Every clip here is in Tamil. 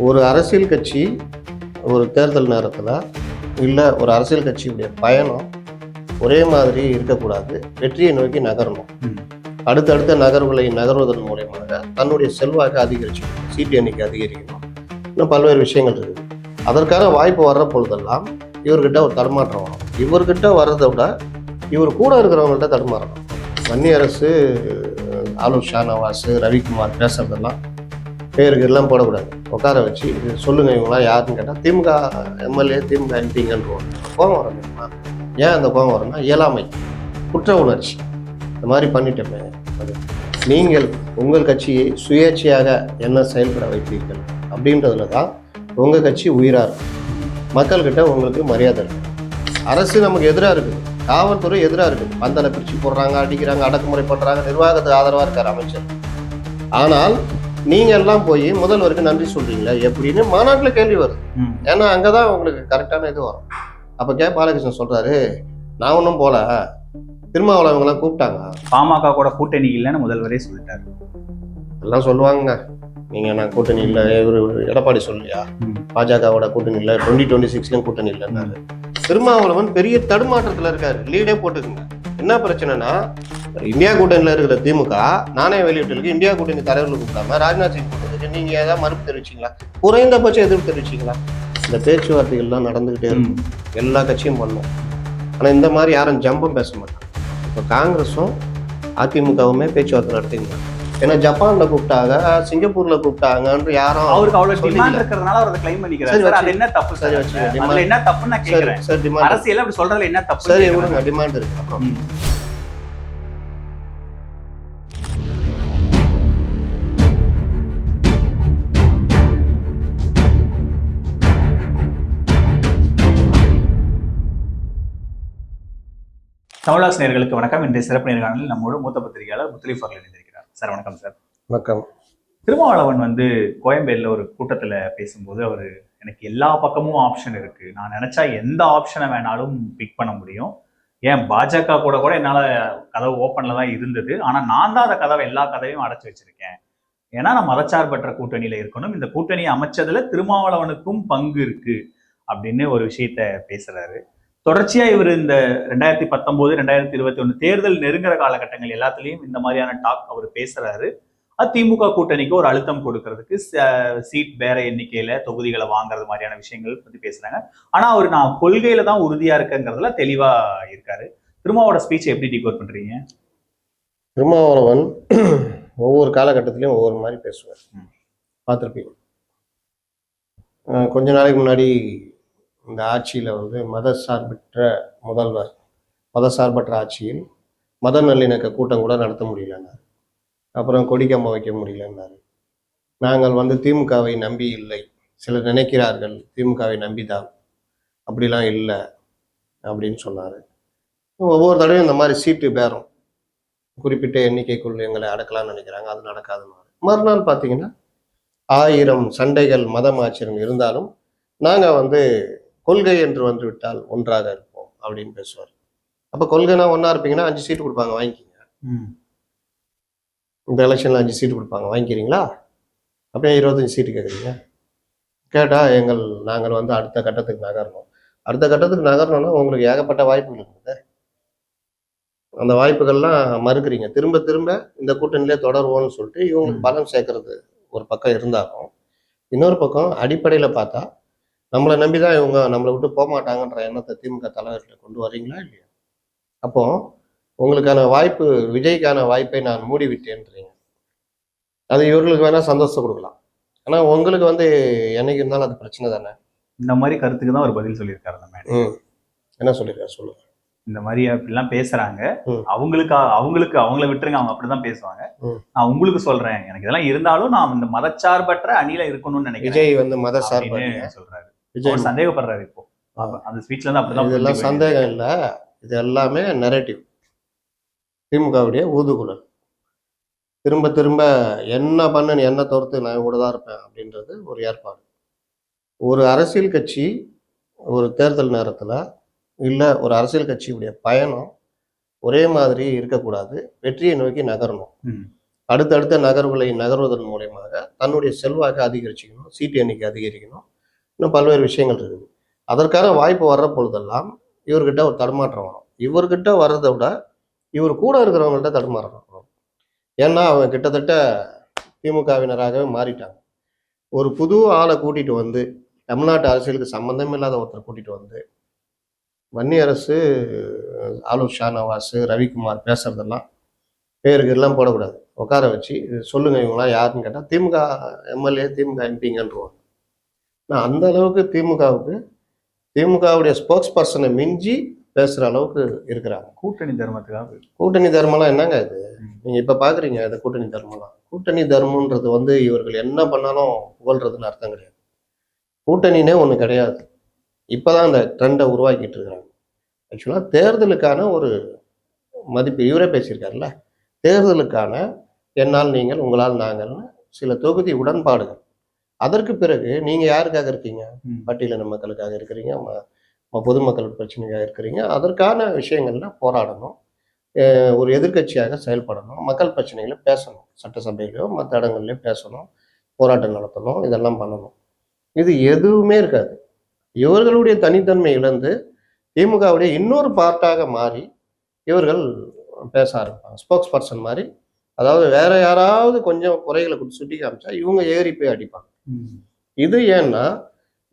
ஒரு அரசியல் கட்சி ஒரு தேர்தல் நேரத்தில் இல்லை ஒரு அரசியல் கட்சியுடைய பயணம் ஒரே மாதிரி இருக்கக்கூடாது, வெற்றியை நோக்கி நகரணும். அடுத்தடுத்த நகர்வுகளை நகர்வதன் மூலயமாக தன்னுடைய செல்வாக்கு அதிகரிச்சுக்கணும், சீட்டு எண்ணிக்கை அதிகரிக்கணும், இன்னும் பல்வேறு விஷயங்கள் இருக்குது. அதற்கான வாய்ப்பு வர்ற பொழுதெல்லாம் இவர்கிட்ட ஒரு தடுமாற்றம் வரும். இவர்கிட்ட வர்றதை விட இவர் கூட இருக்கிறவங்கள்ட்ட தடுமாறணும். மத்திய அரசு ஆலூர் ஷானவாஸ், ரவிக்குமார் பேசுறதெல்லாம் பேருக்கு எல்லாம் போடக்கூடாது, உட்கார வச்சு இது சொல்லுங்க இவங்களாம் யாருன்னு கேட்டால் திமுக எம்எல்ஏ திமுக எம்பிங்கன்றோம். கோபம் வரணுமா? ஏன் அந்த கோபம் வரும்னா இயலாமை, குற்ற உணர்ச்சி. இந்த மாதிரி பண்ணிட்டோமே. அது நீங்கள் உங்கள் கட்சியை சுயேட்சையாக என்ன செயல்பட வைப்பீர்கள் அப்படின்றதுல தான் உங்கள் கட்சி உயிராக இருக்கும். மக்கள்கிட்ட உங்களுக்கு மரியாதை இருக்குது. அரசு நமக்கு எதிராக இருக்குது, காவல்துறை எதிராக இருக்குது, பந்தலை பிரித்து போடுறாங்க, அடிக்கிறாங்க, அடக்குமுறை பண்ணுறாங்க, நிர்வாகத்துக்கு ஆதரவாக இருக்கார் அமைச்சர். ஆனால் நீங்கள் எல்லாம் போய் முதல்வருக்கு நன்றி சொல்கிறீங்களா எப்படின்னு மாநாட்டில் கேள்வி வருது. ஏன்னா அங்கே தான் உங்களுக்கு கரெக்டான இது வரும். அப்போ பாலகிருஷ்ணன் சொல்கிறாரு, நான் ஒன்றும் போல, திருமாவளவங்களாம் கூப்பிட்டாங்க, பாமக கூட கூட்டணி இல்லைன்னு முதல்வரே சொல்லிட்டாரு. எல்லாம் சொல்லுவாங்க, நீங்கள் நான் கூட்டணி இல்லை, இவர் எடப்பாடி சொல்லலையா பாஜகவோட கூட்டணி இல்லை, 2026 கூட்டணி இல்லைன்னாரு. திருமாவளவன் பெரிய தடுமாற்றத்தில் இருக்காரு, லீடே போட்டுக்குங்க. என்ன பிரச்சனைனா, இந்தியா கூட்டணியில் இருக்கிற திமுக நானே வெளியிட்டிருக்கு, இந்தியா கூட்டணி தலைவர்கள் கூப்பிடாம ராஜ்நாத் சிங் கூட்டத்துக்கு நீங்க ஏதாவது மறுப்பு தெரிவிச்சிங்களா, குறைந்தபட்சம் எதிர்ப்பு தெரிவிச்சிங்களா? இந்த பேச்சுவார்த்தைகள்லாம் நடந்துகிட்டே இருக்கும், எல்லா கட்சியும் பண்ணும். ஆனால் இந்த மாதிரி யாரும் ஜம்பம் பேச மாட்டாங்க. இப்போ காங்கிரஸும் அதிமுகவுமே பேச்சுவார்த்தை நடத்திங்க. ஏன்னா ஜப்பான்ல கூப்பிட்டாங்க, சிங்கப்பூர்ல கூப்பிட்டாங்கன்னு யாரும் அவருக்கு அவ்வளவு டிமாண்ட் இருக்கிறதுனால அவர் கிளைம் பண்ணிக்கிறாரு. அது என்ன தப்பு சார்? அதுல என்ன தப்புன்னு நான் கேக்குறேன். சார் டிமாண்ட் அரசியல் அப்படி சொல்றதுல என்ன தப்பு? சரி இவங்க டிமாண்ட் இருக்கு. அப்புறம் தமிழாஸ் நேயர்களுக்கு வணக்கம். இன்றைய சிறப்பு நேர்காணலில் நம்மோட மூத்த பத்திரிகையாளர் முத்தலீப் அவர்கள் இணைந்திருக்கிறார். சார் வணக்கம். சார் வணக்கம். திருமாவளவன் கோயம்பேடுல ஒரு கூட்டத்துல பேசும்போது அவரு, எனக்கு எல்லா பக்கமும் ஆப்ஷன் இருக்கு, நான் நினைச்சா எந்த ஆப்ஷனை வேணாலும் பிக் பண்ண முடியும், ஏன் பாஜக கூட என்னால கதவு ஓப்பன்ல தான் இருந்தது, ஆனா நான் தான் அந்த கதவை எல்லா கதவையும் அடைச்சு வச்சிருக்கேன், ஏன்னா நான் மதச்சார்பற்ற கூட்டணியில இருக்கணும், இந்த கூட்டணியை அமைச்சதுல திருமாவளவனுக்கும் பங்கு இருக்கு அப்படின்னு ஒரு விஷயத்த பேசுறாரு. தொடர்ச்சியா இவர் இந்த 2019, 2021 தேர்தல் நெருங்குற காலகட்டங்கள் எல்லாத்துலயும் இந்த மாதிரியான டாக் அவர் பேசுறாரு. அதிமுக கூட்டணிக்கு ஒரு அழுத்தம் கொடுக்கறதுக்கு, சீட் வேற எண்ணிக்கையில தொகுதிகளை வாங்குறது மாதிரியான விஷயங்கள் பத்தி பேசுறாங்க. ஆனா அவர் நான் கொள்கையில தான் உறுதியா இருக்கங்கிறதுல தெளிவா இருக்காரு. திருமாவோட ஸ்பீச் எப்படி டிகோட் பண்றீங்க? திருமாவளவன் ஒவ்வொரு காலகட்டத்திலையும் ஒவ்வொரு மாதிரி பேசுவார், பார்த்துருப்பீங்க. கொஞ்ச நாளைக்கு முன்னாடி இந்த ஆட்சியில் மதசார்பற்ற முதல்வர், மதசார்பற்ற ஆட்சியில் மத நல்லிணக்க கூட்டம் கூட நடத்த முடியலன்னாரு. அப்புறம் கொடிக்கம்பம் வைக்க முடியலன்னாரு. நாங்கள் திமுகவை நம்பி இல்லை, சிலர் நினைக்கிறார்கள் திமுகவை நம்பிதான், அப்படிலாம் இல்லை அப்படின்னு சொன்னார். ஒவ்வொரு தடவையும் இந்த மாதிரி சீட்டு பேரம், குறிப்பிட்ட எண்ணிக்கைக்குள் எங்களை அடக்கலாம்னு நினைக்கிறாங்க, அது நடக்காதுன்னு. மறுநாள் பார்த்தீங்கன்னா 1000 சண்டைகள் மதம் ஆச்சரியம் இருந்தாலும் நாங்கள் கொள்கை என்று வந்துவிட்டால் ஒன்றாக இருப்போம் அப்படின்னு பேசுவார். அப்போ கொள்கைனா ஒன்றா இருப்பீங்கன்னா 5 சீட்டு கொடுப்பாங்க, வாங்கிக்கிங்க. இந்த எலெக்ஷனில் 5 சீட்டு கொடுப்பாங்க, வாங்கிக்கிறீங்களா? அப்படியே 25 சீட்டு கேட்குறீங்க. கேட்டால் நாங்கள் அடுத்த கட்டத்துக்கு நகரணும். அடுத்த கட்டத்துக்கு நகரணும்னா உங்களுக்கு ஏகப்பட்ட வாய்ப்புகள் இருக்குது. அந்த வாய்ப்புகள்லாம் மறுக்கிறீங்க. திரும்ப திரும்ப இந்த கூட்டணியிலே தொடருவோம்னு சொல்லிட்டு இவங்களுக்கு பலம் சேர்க்கறது ஒரு பக்கம் இருந்தாலும், இன்னொரு பக்கம் அடிப்படையில் பார்த்தா நம்மளை நம்பி தான் இவங்க நம்மளை விட்டு போக மாட்டாங்கன்ற எண்ணத்தை திமுக தலைவர்களை கொண்டு வர்றீங்களா இல்லையா? அப்போ உங்களுக்கான வாய்ப்பு, விஜய்க்கான வாய்ப்பை நான் மூடி விட்டேன்றீங்க. அது இவர்களுக்கு வேணா சந்தோஷம் கொடுக்கலாம், ஆனால் உங்களுக்கு என்னைக்கு இருந்தாலும் அது பிரச்சனை தானே. இந்த மாதிரி கருத்துக்கு தான் ஒரு பதில் சொல்லியிருக்காரு. என்ன சொல்லியிருக்காரு சொல்லுங்க. இந்த மாதிரி அப்படிலாம் பேசுறாங்க, அவங்கள விட்டுருங்க, அவங்க அப்படிதான் பேசுவாங்க. நான் உங்களுக்கு சொல்றேன், எனக்கு இதெல்லாம் இருந்தாலும் நான் இந்த மதச்சார்பற்ற அணியில இருக்கணும்னு நினைக்கிறேன். விஜய் மதச்சார்பற்ற சொல்றாரு. விஜய் சந்தேகப்படுறாரு. இப்போ அந்த ஸ்பீச்ல இருந்து அப்படிதான். இதெல்லாம் சந்தேகம் இல்லை, இது எல்லாமே நரேட்டிவ், திமுகவுடைய ஊதுகுழல். திரும்ப திரும்ப என்ன பண்ணு, என்ன தவிர்த்து நான் கூட தான் இருப்பேன் அப்படின்றது ஒரு ஏற்பாடு. ஒரு அரசியல் கட்சி ஒரு தேர்தல் நேரத்தில் இல்லை ஒரு அரசியல் கட்சியுடைய பயணம் ஒரே மாதிரி இருக்கக்கூடாது, வெற்றியை நோக்கி நகரணும். அடுத்தடுத்த நகர்வுகளை நகர்வதன் மூலயமாக தன்னுடைய செல்வாக்கை அதிகரிச்சுக்கணும், சீட்டு எண்ணிக்கை அதிகரிக்கணும், இன்னும் பல்வேறு விஷயங்கள் இருக்குது. அதற்கான வாய்ப்பு வர்ற பொழுதெல்லாம் இவர்கிட்ட ஒரு தடுமாற்றம் வரும். இவர்கிட்ட வர்றதை விட இவர் கூட இருக்கிறவங்கள்ட்ட தடுமாறணும். ஏன்னா அவங்க கிட்டத்தட்ட திமுகவினராகவே மாறிட்டாங்க. ஒரு புது ஆளை கூட்டிட்டு வந்து, தமிழ்நாட்டு அரசியலுக்கு சம்பந்தம் இல்லாத ஒருத்தர் கூட்டிட்டு வந்து, வன்னியரசு, ஆலூர் ஷானவாஸ், ரவிக்குமார் பேசுறதெல்லாம் பேருக்கு எல்லாம் போடக்கூடாது. உட்கார வச்சு சொல்லுங்க இவங்களாம் யாருன்னு கேட்டால் திமுக எம்எல்ஏ, திமுக எம்பிங்கன்றுவாங்க. நான் அந்த அளவுக்கு திமுகவுடைய ஸ்போக்ஸ் பர்சனை மிஞ்சி பேசுற அளவுக்கு இருக்கிறாங்க. கூட்டணி தர்மத்துக்காக. கூட்டணி தர்மம்லாம் என்னங்க இது? நீங்க இப்ப பாக்குறீங்க இந்த கூட்டணி தர்மம்லாம். கூட்டணி தர்மம்ன்றது வந்து இவர்கள் என்ன பண்ணாலும் புகழ்றதுன்னு அர்த்தம் கிடையாது. கூட்டணினே ஒண்ணு கிடையாது. இப்பதான் அந்த ட்ரெண்டை உருவாக்கிட்டு இருக்கிறாங்க. ஆக்சுவலா தேர்தலுக்கான ஒரு மதிப்பு இவரே பேசியிருக்காருல்ல, தேர்தலுக்கான என்னால் நீங்கள் உங்களால் நாங்கள்னு சில தொகுதி உடன்பாடுகள். அதற்கு பிறகு நீங்க யாருக்காக இருக்கீங்க? பட்டியலின மக்களுக்காக இருக்கிறீங்க, பொதுமக்கள் பிரச்சனைக்காக இருக்கிறீங்க. அதற்கான விஷயங்கள்ல போராடணும், ஒரு எதிர்க்கட்சியாக செயல்படணும், மக்கள் பிரச்சனைகளை பேசணும், சட்டசபையிலையோ மற்ற இடங்கள்லையோ பேசணும், போராட்டம் நடத்தணும், இதெல்லாம் பண்ணணும். இது எதுவுமே இருக்காது. இவர்களுடைய தனித்தன்மை இழந்து திமுகவுடைய இன்னொரு பார்ட்டாக மாறி இவர்கள் பேச ஆரம்பிப்பாங்க. ஸ்போக்ஸ் பர்சன் மாதிரி, அதாவது வேற யாராவது கொஞ்சம் குறைகளை சுட்டி காமிச்சா இவங்க ஏறி போய் அடிப்பாங்க. இது ஏன்னா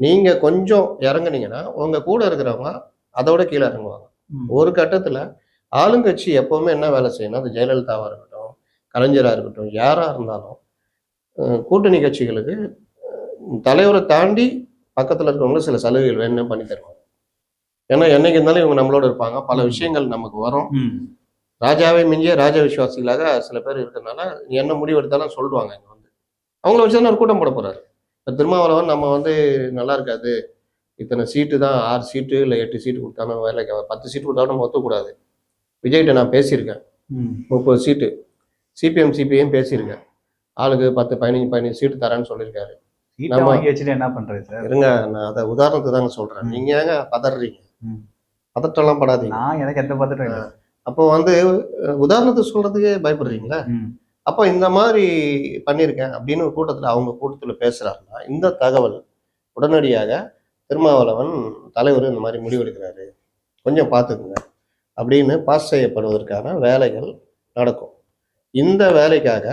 நீங்க கொஞ்சம் இறங்குனீங்கன்னா உங்க கூட இருக்கிறவங்க அதோட கீழே இறங்குவாங்க. ஒரு கட்டத்துல ஆளுங்கட்சி எப்பவுமே என்ன வேலை செய்யணும், அது ஜெயலலிதாவா இருக்கட்டும், கலைஞரா இருக்கட்டும், யாரா இருந்தாலும் கூட்டணி கட்சிகளுக்கு தலைவரை தாண்டி பக்கத்துல இருக்கிறவங்களும் சில சலுகைகள் வேணும்னு பண்ணி தருவாங்க. ஏன்னா என்னைக்கு இருந்தாலும் இவங்க நம்மளோட இருப்பாங்க, பல விஷயங்கள் நமக்கு வரும். ராஜாவை மிஞ்சிய ராஜ விசுவாசிகளாக சில பேர் இருக்கிறதுனால என்ன முடிவு எடுத்தாலும் சொல்லுவாங்க. இங்க வந்து அவங்கள வச்சுதான் ஒரு கூட்டம் போட போறாரு. இப்போ திருமாவளவன் நம்ம வந்து நல்லா இருக்காது, இத்தனை சீட்டு தான், 6 சீட்டு இல்லை 8 சீட்டு கொடுத்தாலும் வேலைக்கு 10 சீட்டு கொடுத்தாலும் ஒத்துக்கூடாது. விஜய்கிட்ட நான் பேசியிருக்கேன், 30 சீட்டு சிபிஎம் பேசியிருக்கேன், ஆளுக்கு 10-15 சீட்டு தரேன்னு சொல்லியிருக்காரு. என்ன பண்றது சார்? இருங்க, நான் அதை உதாரணத்துக்கு தாங்க சொல்றேன். நீங்க ஏங்க பதறீங்க? பதட்டம்லாம் படாதீங்க. எனக்கு எந்த பதட்டம். அப்போ வந்து உதாரணத்துக்கு சொல்றதுக்கே பயப்படுறீங்களா? அப்போ இந்த மாதிரி பண்ணியிருக்கேன் அப்படின்னு அவங்க கூட்டத்தில் பேசுறாருன்னா இந்த தகவல் உடனடியாக திருமாவளவன் தலைவர் இந்த மாதிரி முடிவெடுக்கிறாரு, கொஞ்சம் பார்த்துக்குங்க அப்படின்னு பாஸ் செய்யப்படுவதற்கான வேலைகள் நடக்கும். இந்த வேலைக்காக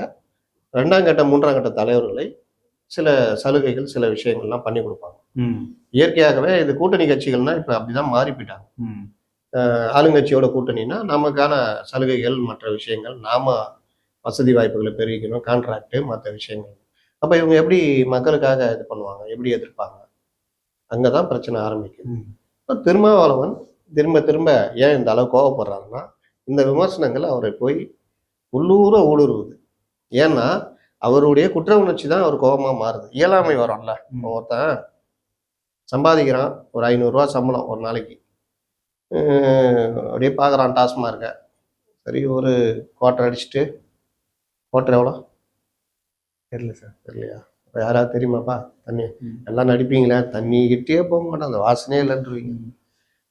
2ஆம் கட்ட 3ஆம் கட்ட தலைவர்களை சில சலுகைகள் சில விஷயங்கள்லாம் பண்ணி கொடுப்பாங்க. இயற்கையாகவே இது கூட்டணி கட்சிகள்னா இப்ப அப்படிதான் மாறி போயிட்டாங்க. ஆளுங்கட்சியோட கூட்டணினா நமக்கான சலுகைகள், மற்ற விஷயங்கள், நாம வசதி வாய்ப்புகளை பெருகிக்கணும், கான்ட்ராக்ட், மற்ற விஷயங்கள். அப்ப இவங்க எப்படி மக்களுக்காக இது பண்ணுவாங்க, எப்படி எதிர்ப்பாங்க? அங்கதான் பிரச்சனை ஆரம்பிக்குது. இப்போ திருமாவளவன் திரும்ப திரும்ப ஏன் இந்த அளவு கோவப்படுறாருன்னா இந்த விமர்சனங்கள் அவரை போய் உள்ளூர ஊடுருவுது. ஏன்னா அவருடைய குற்ற உணர்ச்சி தான் அவர் கோபமா மாறுது. இயலாமை வரும்ல, ஒருத்தன் சம்பாதிக்கிறான், ஒரு 500 ரூபா சம்பளம் ஒரு நாளைக்கு, அப்படியே பார்க்குறான் டாஸ்மார்க்க, சரி ஒரு குவார்டர் அடிச்சுட்டு, குவார்டர் எவ்வளோ தெரியல சார். தெரியலையா? இப்போ யாராவது தெரியுமாப்பா? தண்ணி எல்லாம் நடிப்பீங்களே, தண்ணி கிட்டே போக மாட்டோம், அந்த வாசனையே இல்லைன்றீங்க.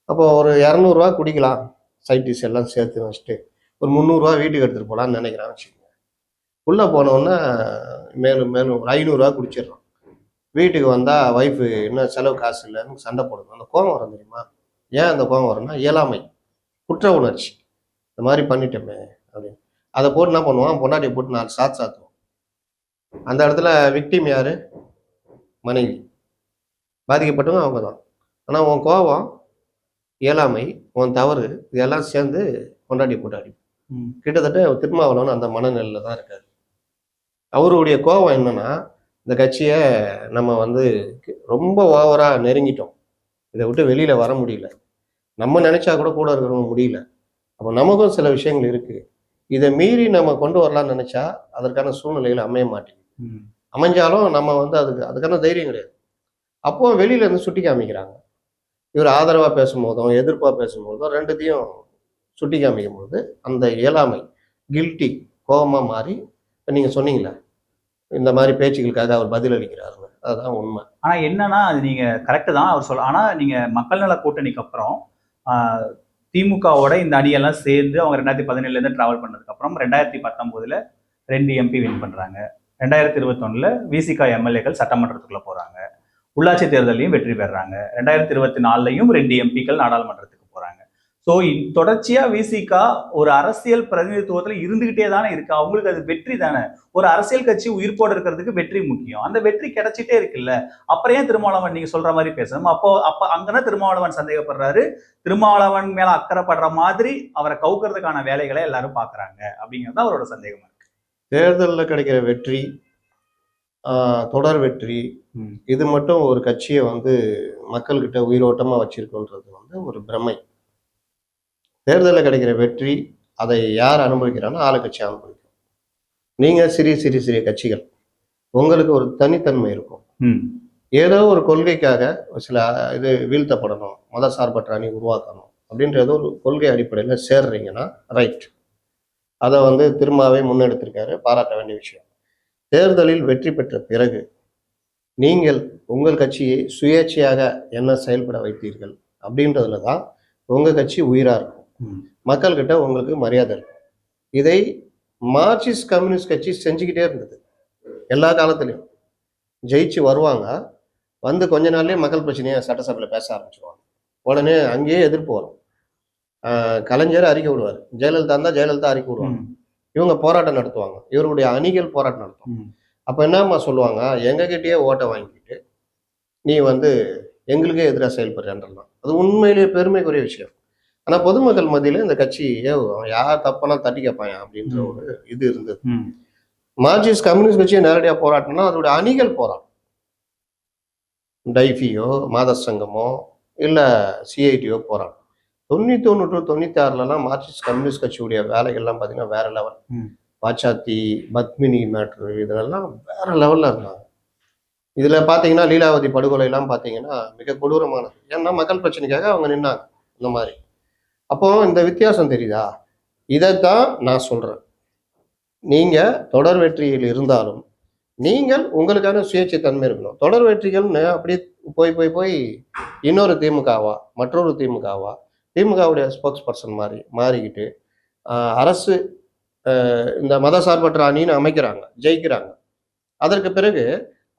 அப்போ ஒரு 200 ரூபா குடிக்கலாம், சைட்டிஸ் எல்லாம் சேர்த்து வச்சுட்டு ஒரு 300 ரூபா வீட்டுக்கு எடுத்துகிட்டு போகலான்னு நினைக்கிறான் வச்சுக்கோங்க. உள்ளே போனோன்னா மேலும் மேலும் ஒரு 500 ரூபா குடிச்சிடுறான். வீட்டுக்கு வந்தால் ஒய்ஃபு இன்னும் செலவு காசு இல்லைன்னு சண்டை போடணும். அந்த கோபம் வரும் தெரியுமா? ஏன் அந்த கோபம் வரும்னா இயலாமை, குற்ற உணர்ச்சி, இந்த மாதிரி பண்ணிட்டோமே அப்படின்னு. அதை போட்டு என்ன பண்ணுவான், பொண்டாட்டியை போட்டு 4 சாத்துவோம். அந்த இடத்துல விக்டிம் யாரு? மனைவி. பாதிக்கப்பட்டவங்க அவங்க தான். ஆனால் உன் கோபம், இயலாமை, உன் தவறு, இதெல்லாம் சேர்ந்து பொண்டாட்டியை போட்டு அடிப்போம். கிட்டத்தட்ட திருமாவளவன் அந்த மனநிலையில தான் இருக்காரு. அவருடைய கோபம் என்னன்னா, இந்த கட்சியை நம்ம வந்து ரொம்ப ஓவரா நெருங்கிட்டோம், இதை விட்டு வெளியில வர முடியல, நம்ம நினைச்சா கூட இருக்கிறவங்க முடியல, அப்போ நமக்கும் சில விஷயங்கள் இருக்கு, இதை மீறி நம்ம கொண்டு வரலாம்னு நினைச்சா அதற்கான சூழ்நிலைகள் அமைய மாட்டேங்குது. அமைஞ்சாலும் நம்ம வந்து அதுக்கான தைரியம் கிடையாது. அப்போ வெளியில இருந்து சுட்டி காமிக்கிறாங்க. இவர் ஆதரவா பேசும்போதும் எதிர்ப்பா பேசும்போதும் ரெண்டுத்தையும் சுட்டி காமிக்கும் போது அந்த இயலாமை, கில்ட்டி, கோபமா மாறி இப்போ நீங்க சொன்னீங்களே இந்த மாதிரி பேச்சுக்களுக்காக அவர் பதில் அளிக்கிறாருங்க, அதுதான் உண்மை. ஆனா என்னன்னா அது நீங்க கரெக்டு தான் அவர் சொல்ல. ஆனா நீங்க மக்கள் நல கூட்டணிக்கு அப்புறம் திமுகவோட இந்த அணியெல்லாம் சேர்ந்து அவங்க 2017 டிராவல் பண்ணதுக்கு அப்புறம் 2019 2 எம்பி வின் பண்றாங்க. 2021 விசிகா எம்எல்ஏக்கள் சட்டமன்றத்துக்குள்ள போறாங்க. உள்ளாட்சி தேர்தலையும் வெற்றி பெறாங்க. 2024 2 எம்பிக்கள் நாடாளுமன்றத்துக்கு போறாங்க. ஸோ தொடர்ச்சியா விசிகா ஒரு அரசியல் பிரதிநிதித்துவத்துல இருந்துகிட்டே தானே இருக்கு. அவங்களுக்கு அது வெற்றி தானே. ஒரு அரசியல் கட்சி உயிர்ப்போடு இருக்கிறதுக்கு வெற்றி முக்கியம். அந்த வெற்றி கிடைச்சிட்டே இருக்குல்ல. அப்புறம் ஏன் திருமாவளவன் நீங்க சொல்ற மாதிரி பேசணும்? அப்ப அங்கதான் திருமாவளவன் சந்தேகப்படுறாரு. திருமாவளவன் மேல அக்கறைப்படுற மாதிரி அவரை கவுக்கிறதுக்கான வேலைகளை எல்லாரும் பாக்குறாங்க அப்படிங்கிறது அவரோட சந்தேகமா இருக்கு. தேர்தலில் கிடைக்கிற வெற்றி, தொடர் வெற்றி, இது மட்டும் ஒரு கட்சியை வந்து மக்கள்கிட்ட உயிரோட்டமா வச்சிருக்குன்றது வந்து ஒரு பிரமை. தேர்தலில் கிடைக்கிற வெற்றி அதை யார் அனுபவிக்கிறாங்கன்னா ஆளுங்கட்சி அனுபவிக்கும். நீங்க சிறிய கட்சிகள், உங்களுக்கு ஒரு தனித்தன்மை இருக்கும். ஏதோ ஒரு கொள்கைக்காக சில இது வீழ்த்தப்படணும், மத சார்பற்ற அணி உருவாக்கணும் அப்படின்றது ஒரு கொள்கை அடிப்படையில் சேர்றீங்கன்னா ரைட், அதை வந்து திரும்பவே முன்னெடுத்திருக்காரு, பாராட்ட வேண்டிய விஷயம். தேர்தலில் வெற்றி பெற்ற பிறகு நீங்கள் உங்கள் கட்சியை சுயேட்சையாக என்ன செயல்பட வைத்தீர்கள் அப்படின்றதுல தான் உங்கள் கட்சி உயிராக இருக்கும். மக்கள்கிட்ட உங்களுக்கு மரியாதை இருக்கும். இதை மார்க்சிஸ்ட் கம்யூனிஸ்ட் கட்சி செஞ்சுக்கிட்டே இருந்தது எல்லா காலத்துலையும். ஜெயிச்சு வருவாங்க, வந்து கொஞ்ச நாள்லேயே மக்கள் பிரச்சனையை சட்டசபையில் பேச ஆரம்பிச்சிருவாங்க. உடனே அங்கேயே எதிர்ப்பு வரும். கலைஞர் அறிக்கை விடுவார், ஜெயலலிதா இருந்தால் ஜெயலலிதா அறிக்கை விடுவாங்க. இவங்க போராட்டம் நடத்துவாங்க, இவருடைய அணிகள் போராட்டம் நடத்தும். அப்போ என்னம்மா சொல்லுவாங்க, எங்ககிட்டயே ஓட்டை வாங்கிக்கிட்டு நீ வந்து எங்களுக்கே எதிராக செயல்படுறேன்றலாம். அது உண்மையிலேயே பெருமைக்குரிய விஷயம். ஆனால் பொதுமக்கள் மத்தியில் இந்த கட்சி யார் தப்பனா தட்டி கேட்பாங்க அப்படின்ற ஒரு இது இருந்தது. மார்க்சிஸ்ட் கம்யூனிஸ்ட் கட்சியை நேரடியாக போராட்டம்னா அதோடைய அணிகள் போராட்டம். டைஃபியோ, மாதர் சங்கமோ இல்லை சிஐடியோ போராட்டம். 91 to 96 மார்க்சிஸ்ட் கம்யூனிஸ்ட் கட்சியுடைய வேலைகள்லாம் பார்த்தீங்கன்னா வேற லெவல். பாச்சாத்தி, பத்மினி மேட்ரு இதெல்லாம் வேற லெவலில் இருந்தாங்க. இதில் பார்த்தீங்கன்னா லீலாவதி படுகொலையெல்லாம் பார்த்தீங்கன்னா மிக கொடூரமானது. ஏன்னா மக்கள் பிரச்சனைக்காக அவங்க நின்னாங்க இந்த மாதிரி. அப்போ இந்த வித்தியாசம் தெரியுதா? இதைத்தான் நான் சொல்றேன். நீங்க தொடர் வெற்றியில் இருந்தாலும் நீங்கள் உங்களுக்கான சுயேட்சை தன்மை இருக்கணும். தொடர் வெற்றிகள்னு அப்படியே போய் இன்னொரு திமுகவா, மற்றொரு திமுகவா, திமுகவுடைய ஸ்போக்ஸ் பர்சன் மாதிரி மாறிக்கிட்டு அரசு இந்த மத சார்பற்ற அணின்னு அமைக்கிறாங்க, ஜெயிக்கிறாங்க. அதற்கு பிறகு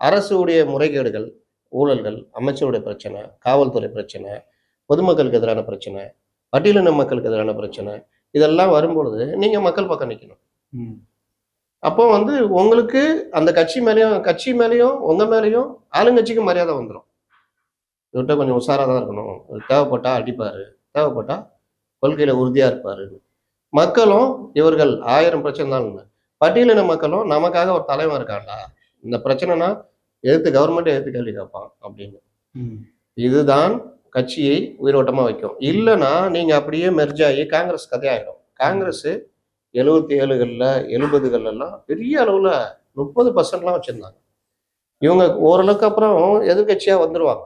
அரசுடைய முறைகேடுகள், ஊழல்கள், அமைச்சருடைய பிரச்சனை, காவல்துறை பிரச்சனை, பொதுமக்களுக்கு எதிரான பிரச்சனை, பட்டியலின மக்களுக்கு எதிரான பிரச்சனை, இதெல்லாம் வரும்பொழுது நீங்க மக்கள் பக்கம் நிற்கணும். அப்போ வந்து உங்களுக்கு அந்த கட்சி மேலேயும் உங்க மேலேயும் ஆளுங்கட்சிக்கு மரியாதை வந்துடும். இவர்கிட்ட கொஞ்சம் உஷாராக தான் இருக்கணும், தேவைப்பட்டா அடிப்பாரு, தேவைப்பட்டா கொள்கையில உறுதியா இருப்பாரு. மக்களும் இவர்கள் 1000 பிரச்சனை தான், பட்டியலின மக்களும் நமக்காக ஒரு தலைவன் இருக்காண்டா, இந்த பிரச்சனைனா கவர்மெண்ட் எதிர்த்து கேள்வி கேட்பான் அப்படின்னு. இதுதான் கட்சியை உயிரோட்டமா வைக்கும். இல்லைன்னா நீங்க அப்படியே மெர்ஜ் ஆகி காங்கிரஸ் கதையாயிடும். காங்கிரஸ் 77களில் 70களெல்லாம் பெரிய அளவுல 30% வச்சிருந்தாங்க. இவங்க ஓரளவுக்கு அப்புறம் எதிர்கட்சியா வந்துருவாங்க.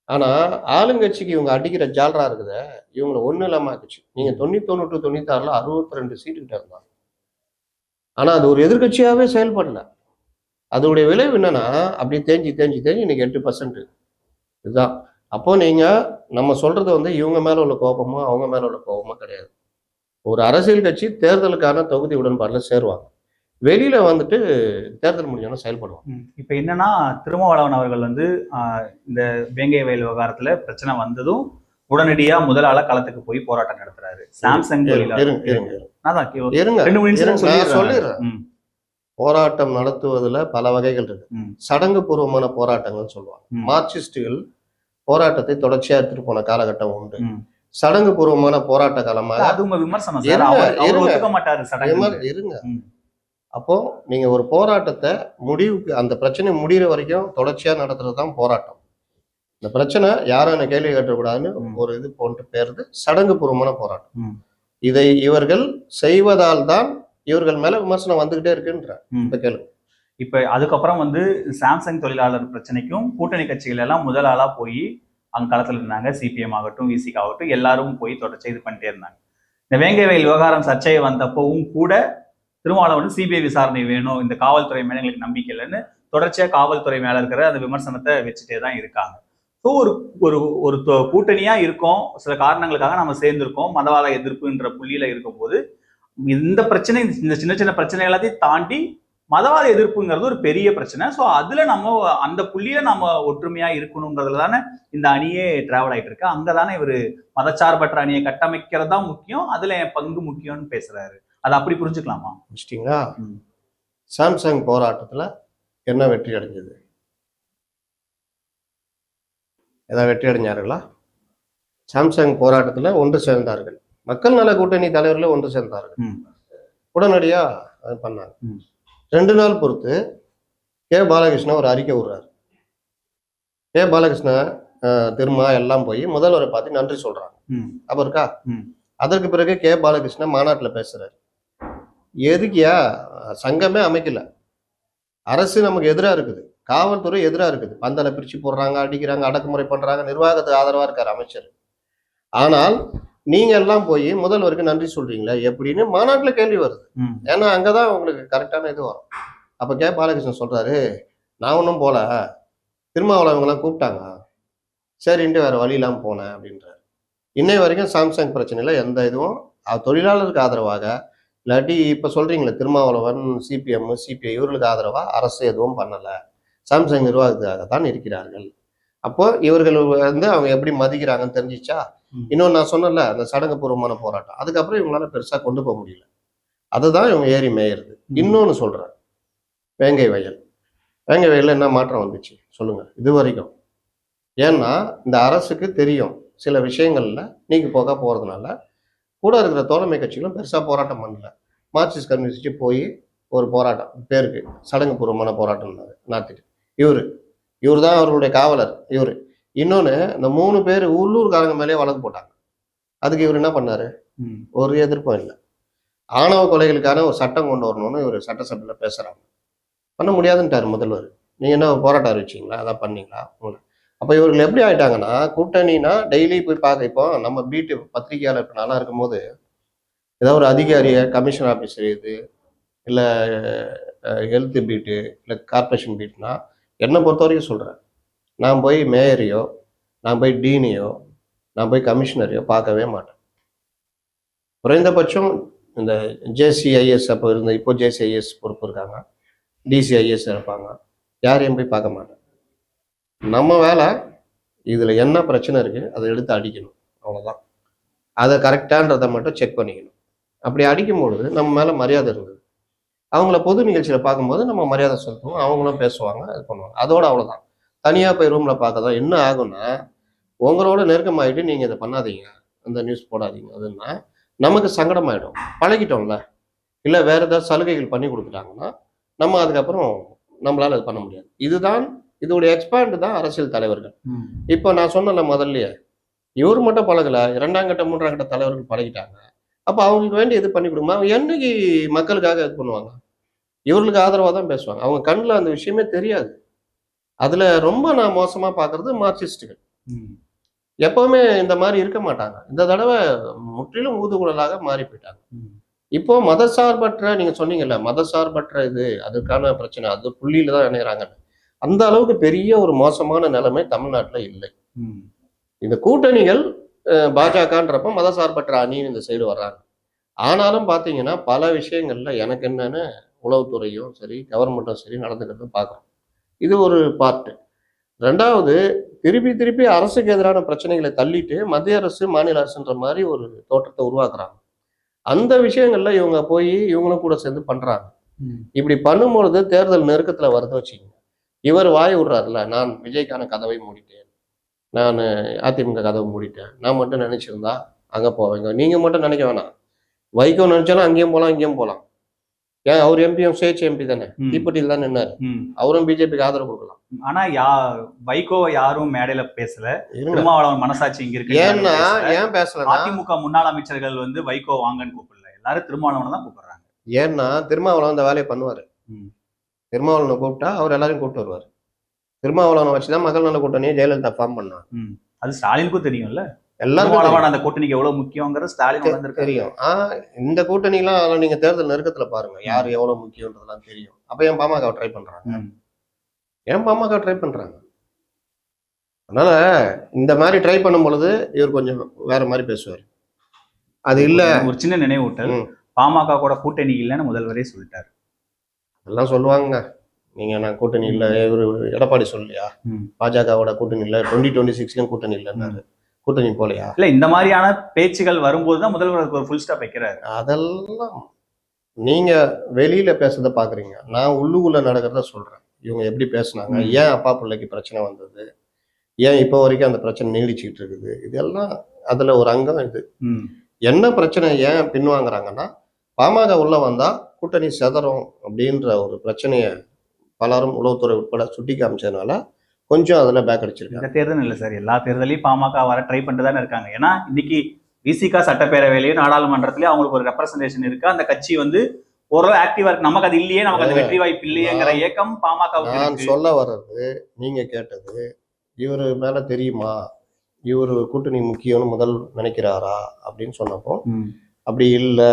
ஆனா ஆளுங்கட்சிக்கு இவங்க அடிக்கிற ஜாலரா இருக்குத, இவங்களை ஒண்ணு இல்லாம ஆக்குச்சு. நீங்க 91 to 96 62 சீட்டு கிட்ட இருந்தாங்க. ஆனா அது ஒரு எதிர்கட்சியாவே செயல்படல. அதோடைய விளைவு என்னன்னா அப்படி தேஞ்சி இன்னைக்கு 8%. இதுதான். அப்போ நீங்க நம்ம சொல்றது வந்து இவங்க மேல உள்ள கோபமோ அவங்க மேல உள்ள கோபமோ கிடையாது. ஒரு அரசியல் கட்சி தேர்தலுக்கான தொகுதி உடன்பாடுல சேருவாங்க, வெளியில வந்துட்டு தேர்தல் முடிஞ்சோன்னா செயல்படுவாங்க. இப்ப என்னன்னா திருமாவளவன் அவர்கள் வந்து இந்த வேங்கை வயல் விவகாரத்துல பிரச்சனை வந்ததும் உடனடியா முதல் ஆளா களத்துக்கு போய் போராட்டம் நடத்துறாரு. சாம்சங் சொல்லிடுறேன். போராட்டம் நடத்துவதுல பல வகைகள் இருக்கு. சடங்கு பூர்வமான போராட்டங்கள் சொல்லுவாங்க. மார்க்சிஸ்டுகள் போராட்டத்தை தொடர்ச்சியா எடுத்துட்டு போன காலகட்டம் உண்டு. சடங்கு பூர்வமான போராட்ட காலமாக இருங்க. அப்போ நீங்க ஒரு போராட்டத்தை முடிவுக்கு, அந்த பிரச்சனை முடிகிற வரைக்கும் தொடர்ச்சியா நடத்துறது தான் போராட்டம். இந்த பிரச்சனை யாரும் என்ன கேள்வி கேட்டக்கூடாதுன்னு ஒரு இது போன்று பேருது சடங்கு பூர்வமான போராட்டம். இதை இவர்கள் செய்வதால் தான் இவர்கள் மேல விமர்சனம் வந்துகிட்டே இருக்குன்ற கேள்வி. இப்ப அதுக்கப்புறம் வந்து சாம்சங் தொழிலாளர் பிரச்சனைக்கும் கூட்டணி கட்சிகள் எல்லாம் முதல் ஆளா போய் அங்க களத்துல இருந்தாங்க. சிபிஎம் ஆகட்டும், விசிகா ஆகட்டும், எல்லாரும் போய் தொடர்ச்சி இது பண்ணிட்டே இருந்தாங்க. இந்த வேங்கை வயல் விவகாரம் சர்ச்சை வந்தப்பவும் கூட திருமாவளவன் சிபிஐ விசாரணை வேணும், இந்த காவல்துறை மேல எங்களுக்கு நம்பிக்கை இல்லைன்னு தொடர்ச்சியா காவல்துறை மேல இருக்கிற அந்த விமர்சனத்தை வச்சுட்டே தான் இருக்காங்க. ஸோ ஒரு கூட்டணியா இருக்கோம், சில காரணங்களுக்காக நம்ம சேர்ந்திருக்கோம், மதவாத எதிர்ப்புன்ற புள்ளியில இருக்கும்போது இந்த பிரச்சனை, இந்த சின்ன சின்ன பிரச்சனை எல்லாத்தையும் தாண்டி மதவாத எதிர்ப்புங்கிறது ஒரு பெரிய பிரச்சனை. ஸோ அதுல நம்ம அந்த புள்ளியில நம்ம ஒற்றுமையா இருக்கணுங்கிறதுல தானே இந்த அணியே டிராவல் ஆயிட்டு இருக்கு. அங்கதானே இவர் மதச்சார்பற்ற அணியை கட்டமைக்கிறது தான் முக்கியம், அதுல என் பங்கு முக்கியம்னு பேசுறாரு. அதை அப்படி புரிஞ்சுக்கலாமா? முடிச்சிட்டிங்களா? சாம்சங் போராட்டத்துல என்ன வெற்றி அடைஞ்சது? ஏதாவது வெற்றி அடைஞ்சார்களா? சாம்சங் போராட்டத்துல ஒன்று சேர்ந்தார்கள், மக்கள் நல கூட்டணி தலைவர்கள் ஒன்று சேர்ந்தார்கள், உடனடியா அது பண்ணாங்க. 2 நாள் பொறுத்து கே பாலகிருஷ்ணன் ஒரு அறிக்கை விடுறாரு. கே பாலகிருஷ்ணன் திருமா எல்லாம் போய் முதல்வரை பார்த்து நன்றி சொல்றாங்க. அப்ப இருக்கா? அதற்கு பிறகு கே பாலகிருஷ்ணன் மாநாட்டுல பேசுறாரு. எதுக்கியா சங்கமே அமைக்கல, அரசு நமக்கு எதிராக இருக்குது, காவல்துறை எதிராக இருக்குது, பந்தலை பிரிச்சு போடுறாங்க, அடிக்கிறாங்க, அடக்குமுறை பண்றாங்க, நிர்வாகத்துக்கு ஆதரவா இருக்காரு அமைச்சர். ஆனால் நீங்க எல்லாம் போய் முதல்வருக்கு நன்றி சொல்றீங்களா எப்படின்னு மாநாட்டுல கேள்வி வருது. ஏன்னா அங்கதான் உங்களுக்கு கரெக்டான இது வரும். அப்ப கே பாலகிருஷ்ணன் சொல்றாரு, நான் ஒன்றும் போல, திருமாவளவங்களாம் கூப்பிட்டாங்க, சரின்ட்டு வேற வழி இல்லாம போனேன் அப்படின்றாரு. இன்னை வரைக்கும் சாம்சங் பிரச்சனையில எந்த இதுவும் தொழிலாளருக்கு ஆதரவாக இல்லாட்டி இப்ப சொல்றீங்களே திருமாவளவன், சிபிஎம், சிபிஐ இவர்களுக்கு ஆதரவா அரசு எதுவும் பண்ணல, சாம்சங் நிர்வாகத்துக்காக தான் இருக்கிறார்கள். அப்போ இவர்கள் வந்து அவங்க எப்படி மதிக்கிறாங்கன்னு தெரிஞ்சிச்சா? இன்னொன்னு நான் சொன்னல, அந்த சடங்கு பூர்வமான போராட்டம், அதுக்கப்புறம் இவங்களால பெருசா கொண்டு போக முடியல, அதுதான் இவங்க ஏறி மேயறது. இன்னொன்னு சொல்றேன், வேங்கை வயல், வேங்கை வயல்ல என்ன மாற்றம் வந்துச்சு சொல்லுங்க இது வரைக்கும்? ஏன்னா இந்த அரசுக்கு தெரியும் சில விஷயங்கள்ல நீக்கி போக போறதுனால கூட இருக்கிற தோழமை கட்சிகளும் பெருசா போராட்டம் பண்ணல. மார்க்சிஸ்ட் கம்யூனிஸ்ட் போய் ஒரு போராட்டம் பேருக்கு சடங்கு பூர்வமான போராட்டம் நடத்திட்டு இவர் தான் அவர்களுடைய காவலர் இவர். இன்னொன்னு, இந்த 3 பேர் உள்ளூர்காரங்க மேலேயே வழக்கு போட்டாங்க. அதுக்கு இவர் என்ன பண்ணாரு? ஒரு எதிர்ப்பும் இல்லை. ஆணவ கொலைகளுக்கான ஒரு சட்டம் கொண்டு வரணும்னு இவர் சட்டசபையில பேசுறாங்க. பண்ண முடியாதுன்ட்டாரு முதல்வர். நீங்க என்ன போராட்டம் அறிவிச்சிங்களா? அதான் பண்ணீங்களா? அப்ப இவர்கள் எப்படி ஆயிட்டாங்கன்னா, கூட்டணினா டெய்லி போய் பார்க்க, இப்போ நம்ம பீட்டு பத்திரிகையாளர் இப்போ நல்லா இருக்கும் போது ஏதாவது ஒரு அதிகாரிய கமிஷன் ஆஃபீஸர் இது இல்லை ஹெல்த் பீட்டு இல்லை கார்பரேஷன் பீட்னா என்னை பொறுத்த வரைக்கும் சொல்கிறேன், நான் போய் மேயரையோ, நான் போய் டீனையோ, நான் போய் கமிஷனரையோ பார்க்கவே மாட்டேன். குறைந்தபட்சம் இந்த ஜேசிஐஎஸ் அப்போ இருந்த, இப்போ ஜேசிஐஎஸ் பொறுப்பு இருக்காங்க, டிசிஐஎஸ் இருப்பாங்க, யாரையும் போய் பார்க்க மாட்டேன். நம்ம வேலை இதில் என்ன பிரச்சனை இருக்குது அதை எடுத்து அடிக்கணும், அவ்வளோதான். அதை கரெக்டான்றதை மட்டும் செக் பண்ணிக்கணும். அப்படி அடிக்கும் பொழுது நம்ம மேலே மரியாதை இருந்தது. அவங்கள பொது நிகழ்ச்சியில் பார்க்கும்போது நம்ம மரியாதை செலுத்துவோம், அவங்களும் பேசுவாங்க, இது பண்ணுவாங்க, அதோட அவ்வளோதான். தனியாக போய் ரூமில் பார்க்க தான் என்ன ஆகும்னா, உங்களோட நெருக்கமாயிட்டு நீங்கள் இதை பண்ணாதீங்க, அந்த நியூஸ் போடாதீங்க, அதுன்னா நமக்கு சங்கடமாயிடும். பழகிட்டோம்ல. இல்லை வேற ஏதாவது சலுகைகள் பண்ணி கொடுத்துட்டாங்கன்னா நம்ம அதுக்கப்புறம் நம்மளால அது பண்ண முடியாது. இதுதான் இதோடைய எக்ஸ்பேண்ட் தான் அரசியல் தலைவர்கள். இப்போ நான் சொன்னல முதல்லயே, இவர் மட்டும் பழகல, 2ஆம் கட்ட 3ஆம் கட்ட தலைவர்கள் பழகிட்டாங்க. அப்போ அவங்களுக்கு வேண்டி இது பண்ணி கொடுக்குமா? அவங்க என்னைக்கு மக்களுக்காக இது பண்ணுவாங்க? இவர்களுக்கு ஆதரவாக தான் பேசுவாங்க. அவங்க கண்ணில் அந்த விஷயமே தெரியாது. அதுல ரொம்ப நான் மோசமா பாக்குறது மார்க்சிஸ்டுகள். எப்பவுமே இந்த மாதிரி இருக்க மாட்டாங்க. இந்த தடவை முற்றிலும் ஊதுகுழலாக மாறி போயிட்டாங்க. இப்போ மதசார்பற்ற, நீங்க சொன்னீங்கல்ல மதசார்பற்ற இது அதுக்கான பிரச்சனை, அது புள்ளியில தான் இணைகிறாங்கன்னு. அந்த அளவுக்கு பெரிய ஒரு மோசமான நிலைமை தமிழ்நாட்டுல இல்லை. இந்த கூட்டணிகள் பாஜகன்றப்ப மதசார்பற்ற அணின்னு இந்த சைடு வர்றாங்க. ஆனாலும் பாத்தீங்கன்னா பல விஷயங்கள்ல எனக்கு என்னன்னு உளவுத்துறையும் சரி கவர்மெண்ட்டும் சரி நடந்துக்கிறது பார்க்குறோம். இது ஒரு பார்ட்டு. 2வது, திருப்பி அரசுக்கு எதிரான பிரச்சனைகளை தள்ளிட்டு மத்திய அரசு மாநில அரசுன்ற மாதிரி ஒரு தோற்றத்தை உருவாக்குறாங்க. அந்த விஷயங்கள்ல இவங்க போய் இவங்களும் கூட சேர்ந்து பண்றாங்க. இப்படி பண்ணும்பொழுது தேர்தல் நெருக்கத்துல வருது வச்சுக்கோங்க. இவர் வாய் விடுறாருல, நான் விஜய்க்கான கதவை மூடிட்டேன், நான் அதிமுக கதவை மூடிட்டேன், நான் மட்டும் நினைச்சிருந்தா அங்க போவேங்க, நீங்க மட்டும் நினைக்க வேணாம், வைகோ நினைச்சாலும் அங்கேயும் போகலாம் இங்கேயும் போகலாம். ஏன் அவர் எம்பியும் சுயேட்சை எம்பி தானே, தீப்பெட்டியில் தான் நின்னாரு, அவரும் பிஜேபிக்கு ஆதரவு கொடுக்கலாம். ஆனா வைகோவை யாரும் மேடையில பேசல. திருமாவளவன் மனசாட்சி இங்க இருக்கு. ஏன்னா ஏன் பேசல? அதிமுக முன்னாள் அமைச்சர்கள் வந்து வைகோ வாங்கன்னு கூப்பிடல, எல்லாரும் திருமாவளவனை தான் கூப்பிடுறாங்க. ஏன்னா திருமாவளவன் அந்த வேலையை பண்ணுவாரு. திருமாவளவனை கூப்பிட்டா அவர் எல்லாரையும் கூப்பிட்டு வருவார். திருமாவளவனை வச்சுதான் மக்கள் நல கூட்டணியை ஜெயலலிதா ஃபார்ம் பண்ணாங்க. அது ஸ்டாலினுக்கும் தெரியும்ல, எல்லாரும் அந்த கூட்டணிக்கு எவ்வளவு முக்கியங்கிறது ஸ்டாலின் தெரியும். இந்த கூட்டணி எல்லாம் நீங்க தேர்தல் நெருக்கத்துல பாருங்க யாரு எவ்வளவு முக்கியன்றதெல்லாம் தெரியும். அப்ப ஏன் பாமக ட்ரை பண்றாங்க? ஏன் பாமக ட்ரை பண்றாங்க? அதனால இந்த மாதிரி ட்ரை பண்ணும் பொழுது இவர் கொஞ்சம் வேற மாதிரி பேசுவார். அது இல்ல, ஒரு சின்ன நினைவூட்டல், பாமக கூட கூட்டணி இல்லைன்னு முதல்வரே சொல்லிட்டாரு. எல்லாம் சொல்லுவாங்க, நீங்க நான் கூட்டணி இல்லை, இவரு எடப்பாடி சொல்லலையா பாஜகவோட கூட்டணி இல்லை, 2026 கூட்டணி இல்லைன்னாரு. கூட்டணி போலையா? இல்ல, இந்த மாதிரியான பேச்சுகள் வரும்போதுதான் முதல்வர் ஒரு ஃபுல் ஸ்டாப் வைக்கிறாரு. அதெல்லாம் நீங்க வெளியில பேசுறத பாக்குறீங்க, நான் உள்ளுக்குள்ள நடக்கிறத சொல்றேன். இவங்க எப்படி பேசுனாங்க, ஏன் அப்பா பிள்ளைக்கு பிரச்சனை வந்தது, ஏன் இப்போ வரைக்கும் அந்த பிரச்சனை நீடிச்சுக்கிட்டு இருக்குது, இதெல்லாம் அதுல ஒரு அங்கம். இது என்ன பிரச்சனை, ஏன் பின்வாங்குறாங்கன்னா பாமக உள்ள வந்தா கூட்டணி செதறும் அப்படின்ற ஒரு பிரச்சனையை பலரும் உளவுத்துறை உட்பட சுட்டி காமிச்சதுனால கொஞ்சம் அதுல பேக் அடிச்சிருக்காங்க. இந்த தேர்தல் இல்லை சார், எல்லா தேர்தலையும் பாமக வர ட்ரை பண்ணிட்டு தானே இருக்காங்க. ஏன்னா இன்னைக்கு விசிகா சட்டப்பேரவையிலையும் நாடாளுமன்றத்திலயும் அவங்களுக்கு ஒரு ரெப்ரசன்டேஷன் இருக்கு. அந்த கட்சி வந்து ஓரளவு ஆக்டிவா இருக்கு. நமக்கு அது இல்லையே, நமக்கு அது வெற்றி வாய்ப்பு இல்லையேங்கிற ஏக்கம் பாமக. நான் சொல்ல வர்றது, நீங்க கேட்டது இவரு மேல தெரியுமா, இவரு கூட்டணி முக்கியம்னு முதல் நினைக்கிறாரா அப்படின்னு சொன்னப்போ, அப்படி இல்லை,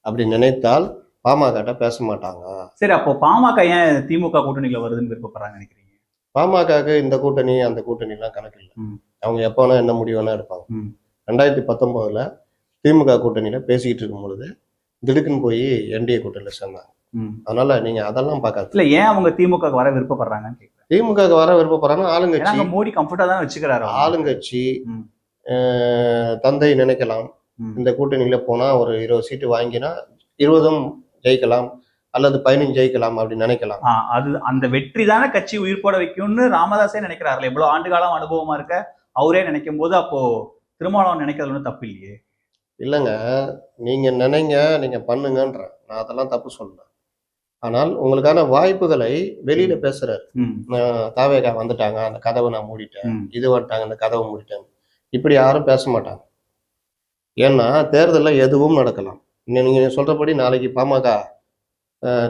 அப்படி நினைத்தால் பாமக பேச மாட்டாங்க. சரி, அப்போ பாமக ஏன் திமுக கூட்டணியில வருதுன்னு விருப்பப்படுறாங்க நினைக்கிறீங்க? பாமக இந்த கூட்டணி அந்த கூட்டணி எல்லாம் கணக்கு இல்லை. அவங்க எப்போ வேணா என்ன முடிவு வேணா எடுப்பாங்க. 2019 திமுக கூட்டணியில பேசிக்கிட்டு இருக்கும் பொழுது திடுக்குன்னு போய் என்டிஏ கூட்டணியில சேர்ந்தாங்க. அதனால நீங்க அதெல்லாம் பார்க்காது. இல்ல, ஏன் அவங்க திமுக வர விருப்பப்படுறாங்கன்னு கேட்குறேன். திமுக வர விருப்பப்படுறாங்க, ஆளுங்கட்சி. மோடி கம்ஃபர்ட்டா தான் வச்சுக்கிறாரு. ஆளுங்கட்சி தந்தை நினைக்கலாம், இந்த கூட்டணியில போனா ஒரு 20 சீட்டு வாங்கினா 20 ஜெயிக்கலாம் அல்லது 15 ஜெயிக்கலாம் அப்படின்னு நினைக்கலாம். அது அந்த வெற்றி தானே கட்சி உயிர்ப்போட வைக்கும்னு ராமதாஸே நினைக்கிறாரு. எவ்வளவு ஆண்டு காலம் அனுபவமா இருக்க அவரே நினைக்கும் போது அப்போ திருமாவளவன் நினைக்கிறது ஒன்றும் தப்பு இல்லையே. இல்லைங்க, நீங்க நினைங்க, நீங்க பண்ணுங்கன்ற, நான் அதெல்லாம் தப்பு சொல்லல. ஆனால் உங்களுக்கான வாய்ப்புகளை வெளியில பேசுறாரு. தாவேகா வந்துட்டாங்க, அந்த கதவை நான் மூடிட்டேன், இது வந்துட்டாங்க, அந்த கதவை மூடிட்டேன், இப்படி யாரும் பேச மாட்டாங்க. ஏன்னா தேர்தலில் எதுவும் நடக்கலாம். நீங்க சொல்றபடி நாளைக்கு பாமக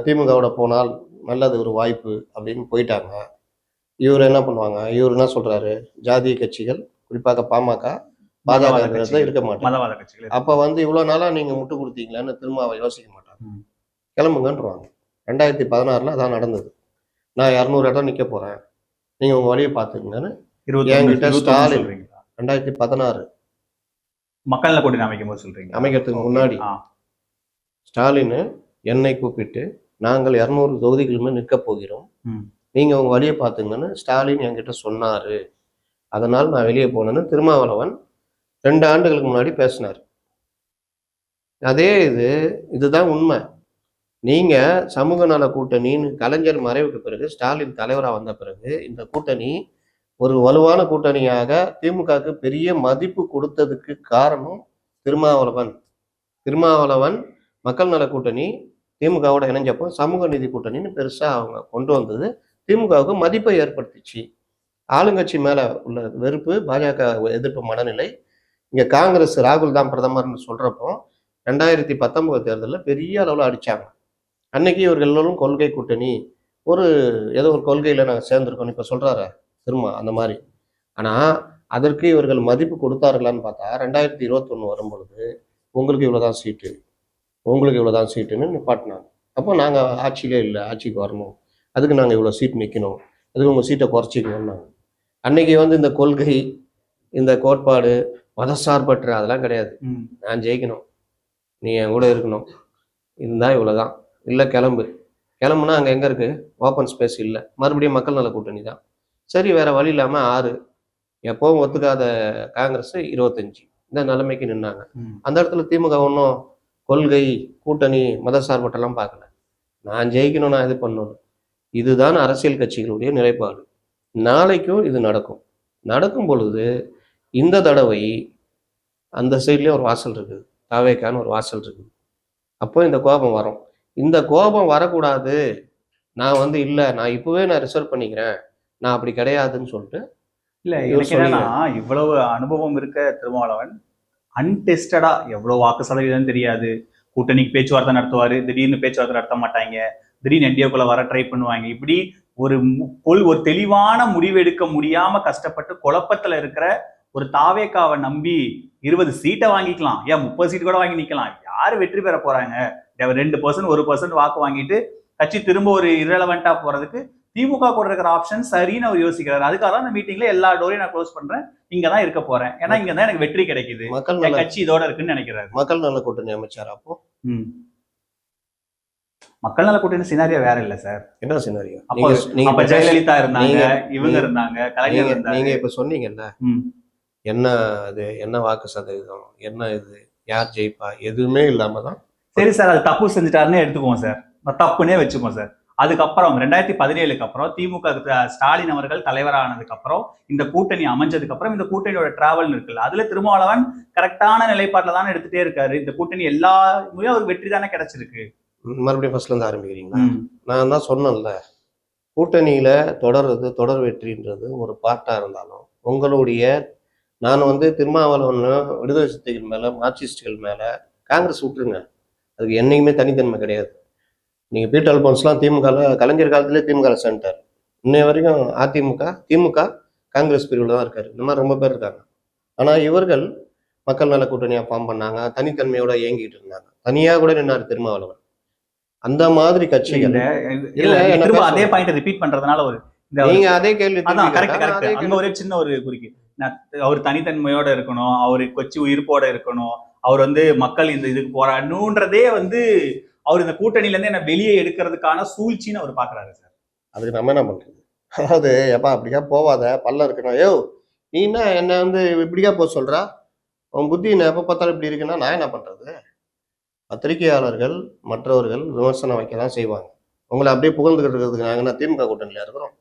திமுகவோட போனால் நல்லது ஒரு வாய்ப்பு அப்படின்னு போயிட்டாங்க. இவர் என்ன பண்ணுவாங்க, இவர் என்ன சொல்றாரு, ஜாதிய கட்சிகள் குறிப்பாக பாமக பாஜக இருக்க மாட்டாங்க. அப்ப இவ்வளவு நாளா நீங்க முட்டு கொடுத்தீங்களான்னு திரும்ப யோசிக்க மாட்டாங்க, கிளம்புங்கன்றுவாங்க. 2016 அதான் நடந்தது. நான் 200 இடம் நிக்க போறேன், நீங்க உங்க வழியை பாத்துக்கங்கன்னு என்கிட்ட ஸ்டாலின் 2016 மக்கள் கூட்டணி அமைக்கும் போது சொல்றீங்க, அமைக்கிறதுக்கு முன்னாடி ஸ்டாலின் என்னை கூப்பிட்டு நாங்கள் 200 தொகுதிகளுமே நிற்க போகிறோம், நீங்க உங்க வழியை பாத்துங்கன்னு ஸ்டாலின் என்கிட்ட சொன்னாரு, அதனால் நான் வெளியே போனேன்னு திருமாவளவன் 2 ஆண்டுகளுக்கு முன்னாடி பேசினார். அதே இதுதான் உண்மை. நீங்க சமூக நல கூட்டணின்னு கலைஞர் மறைவுக்கு பிறகு ஸ்டாலின் தலைவராக வந்த பிறகு இந்த கூட்டணி ஒரு வலுவான கூட்டணியாக திமுகவுக்கு பெரிய மதிப்பு கொடுத்ததுக்கு காரணம் திருமாவளவன் மக்கள் நல கூட்டணி திமுகவோட இணைஞ்சப்போ சமூக நீதி கூட்டணின்னு பெருசா அவங்க கொண்டு வந்தது திமுகவுக்கு மதிப்பை ஏற்படுத்திச்சு. ஆளுங்கட்சி மேல உள்ள வெறுப்பு, பாஜக எதிர்ப்பு மனநிலை, இங்க காங்கிரஸ் ராகுல் தான் பிரதமர்னு சொல்றப்போ 2019 தேர்தலில் பெரிய அளவில் அடிச்சாங்க. அன்னைக்கு இவர்கள் எல்லோரும் கொள்கை கூட்டணி, ஏதோ ஒரு கொள்கையில நாங்கள் சேர்ந்திருக்கோம் இப்ப சொல்றாரு திரும்ப அந்த மாதிரி. ஆனா அதற்கு இவர்கள் மதிப்பு கொடுத்தார்களான்னு பார்த்தா 2021 வரும்பொழுது உங்களுக்கு இவ்வளவுதான் சீட்டு, உங்களுக்கு இவ்வளவுதான் சீட்டுன்னு நிப்பாட்டினாங்க. அப்போ நாங்க ஆட்சியிலே இல்லை, ஆட்சிக்கு வரணும், அதுக்கு நாங்க இவ்வளவு சீட் நிக்கணும், அதுக்கு உங்க சீட்டை குறைச்சிக்கணும்னாங்க. அன்னைக்கு இந்த கொள்கை, இந்த கோட்பாடு, மதசார்பற்ற அதெல்லாம் கிடையாது. நான் ஜெயிக்கணும், நீ என் கூட இருக்கணும், இதுதான் இவ்வளவுதான், இல்லை கிளம்புனா அங்கே எங்கே இருக்குது, ஓப்பன் ஸ்பேஸ் இல்லை, மறுபடியும் மக்கள் நல கூட்டணி தான். சரி, வேற வழி இல்லாமல் 6, எப்பவும் ஒத்துக்காத காங்கிரஸ் 25, இந்த நிலைமைக்கு நின்னாங்க. அந்த இடத்துல திமுக ஒன்றும் கொள்கை கூட்டணி மதசார்பற்றெல்லாம் பார்க்கல, நான் ஜெயிக்கணும், நான் இது பண்ணணும். இதுதான் அரசியல் கட்சிகளுடைய நிலைப்பாடு. நாளைக்கும் இது நடக்கும் பொழுது இந்த தடவை அந்த சைட்லேயும் ஒரு வாசல் இருக்குது, தாவேக்கான்னு ஒரு வாசல் இருக்குது. அப்போ இந்த கோபம் வரும். இந்த கோபம் வரக்கூடாது, நான் இல்லை, நான் இப்பவே நான் ரிசர்வ் பண்ணிக்கிறேன், நான் அப்படி கிடையாதுன்னு சொல்லிட்டு. இல்லை, இவ்வளவு அனுபவம் இருக்க திருமாவளவன் அன்டெஸ்டடா எவ்வளவு வாக்கு சதவீதம் தெரியாது, கூட்டணிக்கு பேச்சுவார்த்தை நடத்துவாரு, திடீர்னு பேச்சுவார்த்தை நடத்த மாட்டாங்க, திடீர்னு என்டிஏக்குள்ள வர ட்ரை பண்ணுவாங்க. இப்படி ஒரு தெளிவான முடிவு எடுக்க முடியாம கஷ்டப்பட்டு குழப்பத்துல இருக்கிற ஒரு தாவேக்காவை நம்பி 20 சீட்டை வாங்கிக்கலாம், ஏன் 30 சீட்டு கூட வாங்கி நிக்கலாம். யாரு வெற்றி பெற போறாங்க? 2%, 1% வாக்கு வாங்கிட்டு கட்சி திரும்ப ஒரு இரலவெண்டா போறதுக்கு திமுக கூட இருக்கிற ஆப்ஷன் சரின்னு அவர் யோசிக்கிறாரு. அதுக்காக தான் இந்த மீட்டிங்ல எல்லா டோரையும் நான் க்ளோஸ் பண்றேன், இங்கதான் இருக்க போறேன், ஏன்னா இங்கதான் எனக்கு வெற்றி கிடைக்குது, கட்சி இதோட இருக்குன்னு நினைக்கிறாரு. மக்கள் நல கூட்டணி அமைச்சார். அப்போ ம். மக்கள் நல கூட்டணி சினாரியோ வேற இல்ல சார். என்ன சினாரியோ? அப்ப ஜெயலலிதா இருந்தாங்க, இவங்க இருந்தாங்க, கலைஞர் இருந்தாங்க. நீங்க இப்ப சொன்னீங்கல்ல, ம். என்ன அது, என்ன வாக்கு சதவீதம், என்ன இது, யார் ஜெயிப்பா, எதுவுமே இல்லாம தான். சரி சார், அது தப்பு செஞ்சுட்டாருன்னு எடுத்துக்குவோம் சார், தப்புன்னே வச்சுப்போம் சார். அதுக்கப்புறம் 2017க்கு அப்புறம் திமுக ஸ்டாலின் அவர்கள் தலைவரானதுக்கு அப்புறம் இந்த கூட்டணி அமைஞ்சதுக்கு அப்புறம் இந்த கூட்டணியோட டிராவல் இருக்குல்ல, அதுல திருமாவளவன் கரெக்டான நிலைப்பாட்டில தானே எடுத்துட்டே இருக்காரு. இந்த கூட்டணி எல்லா முறையும் அவருக்கு வெற்றி தானே கிடைச்சிருக்கு. மறுபடியும் ஃபர்ஸ்ட்ல இருந்து ஆரம்பிக்கிறீங்களா? நான் தான் சொன்னேன்ல, கூட்டணியில தொடர்றது, தொடர் வெற்றின்றது ஒரு பார்ட்டா இருந்தாலும் உங்களுடைய, நான் வந்து திருமாவளவன் விடுதலை சிறுத்தைகள் மேல, மார்க்சிஸ்டுகள் மேல, காங்கிரஸ் விட்டுருங்க, அதுக்கு என்னைக்குமே தனித்தன்மை கிடையாது. நீங்க பீட்டர் அல்போன்ஸ்லாம் திமுக கலைஞர் காலத்திலே திமுக சேர்ந்துட்டார். இன்னைய வரைக்கும் திமுக காங்கிரஸ் பிரிவில் தான் இருக்காரு. இந்த மாதிரி ரொம்ப பேர் இருக்காங்க. ஆனா இவர்கள் மக்கள் நல கூட்டணியா ஃபார்ம் பண்ணாங்க, தனித்தன்மையோட இயங்கிட்டு இருந்தாங்க. தனியா கூட நின்னாரு திருமாவளவன். அந்த மாதிரி கட்சிகள் திரும்ப அதே பாயிண்ட் ரிப்பீட் பண்றதுனால ஒரு நீங்க அதே கேள்வி அங்க ஒரே சின்ன ஒரு குறிக்கு, அவர் தனித்தன்மையோட இருக்கணும், அவரு கொச்சி உயிர்ப்போட இருக்கணும், அவர் வந்து மக்கள் இந்த இதுக்கு போராடணுன்றதே வந்து அவர் இந்த கூட்டணியில இருந்து என்ன வெளியே எடுக்கிறதுக்கான சூழ்ச்சின்னு அவர் பாக்குறாரு சார். அதுக்கு நம்ம என்ன பண்றது? அதாவது எப்பா அப்படியா போவாத, பல்ல இருக்கணும். யோ நீ என்ன வந்து இப்படியா போக சொல்றா, உன் புத்தி எப்ப பார்த்தாலும் இப்படி இருக்குன்னா நான் என்ன பண்றது? பத்திரிகையாளர்கள் மற்றவர்கள் விமர்சனம் வைக்க தான் செய்வாங்க. உங்களை அப்படியே புகழ்ந்துகிட்டு இருக்கிறதுக்கு நாங்கள் திமுக கூட்டணியில இருக்கிறோம்,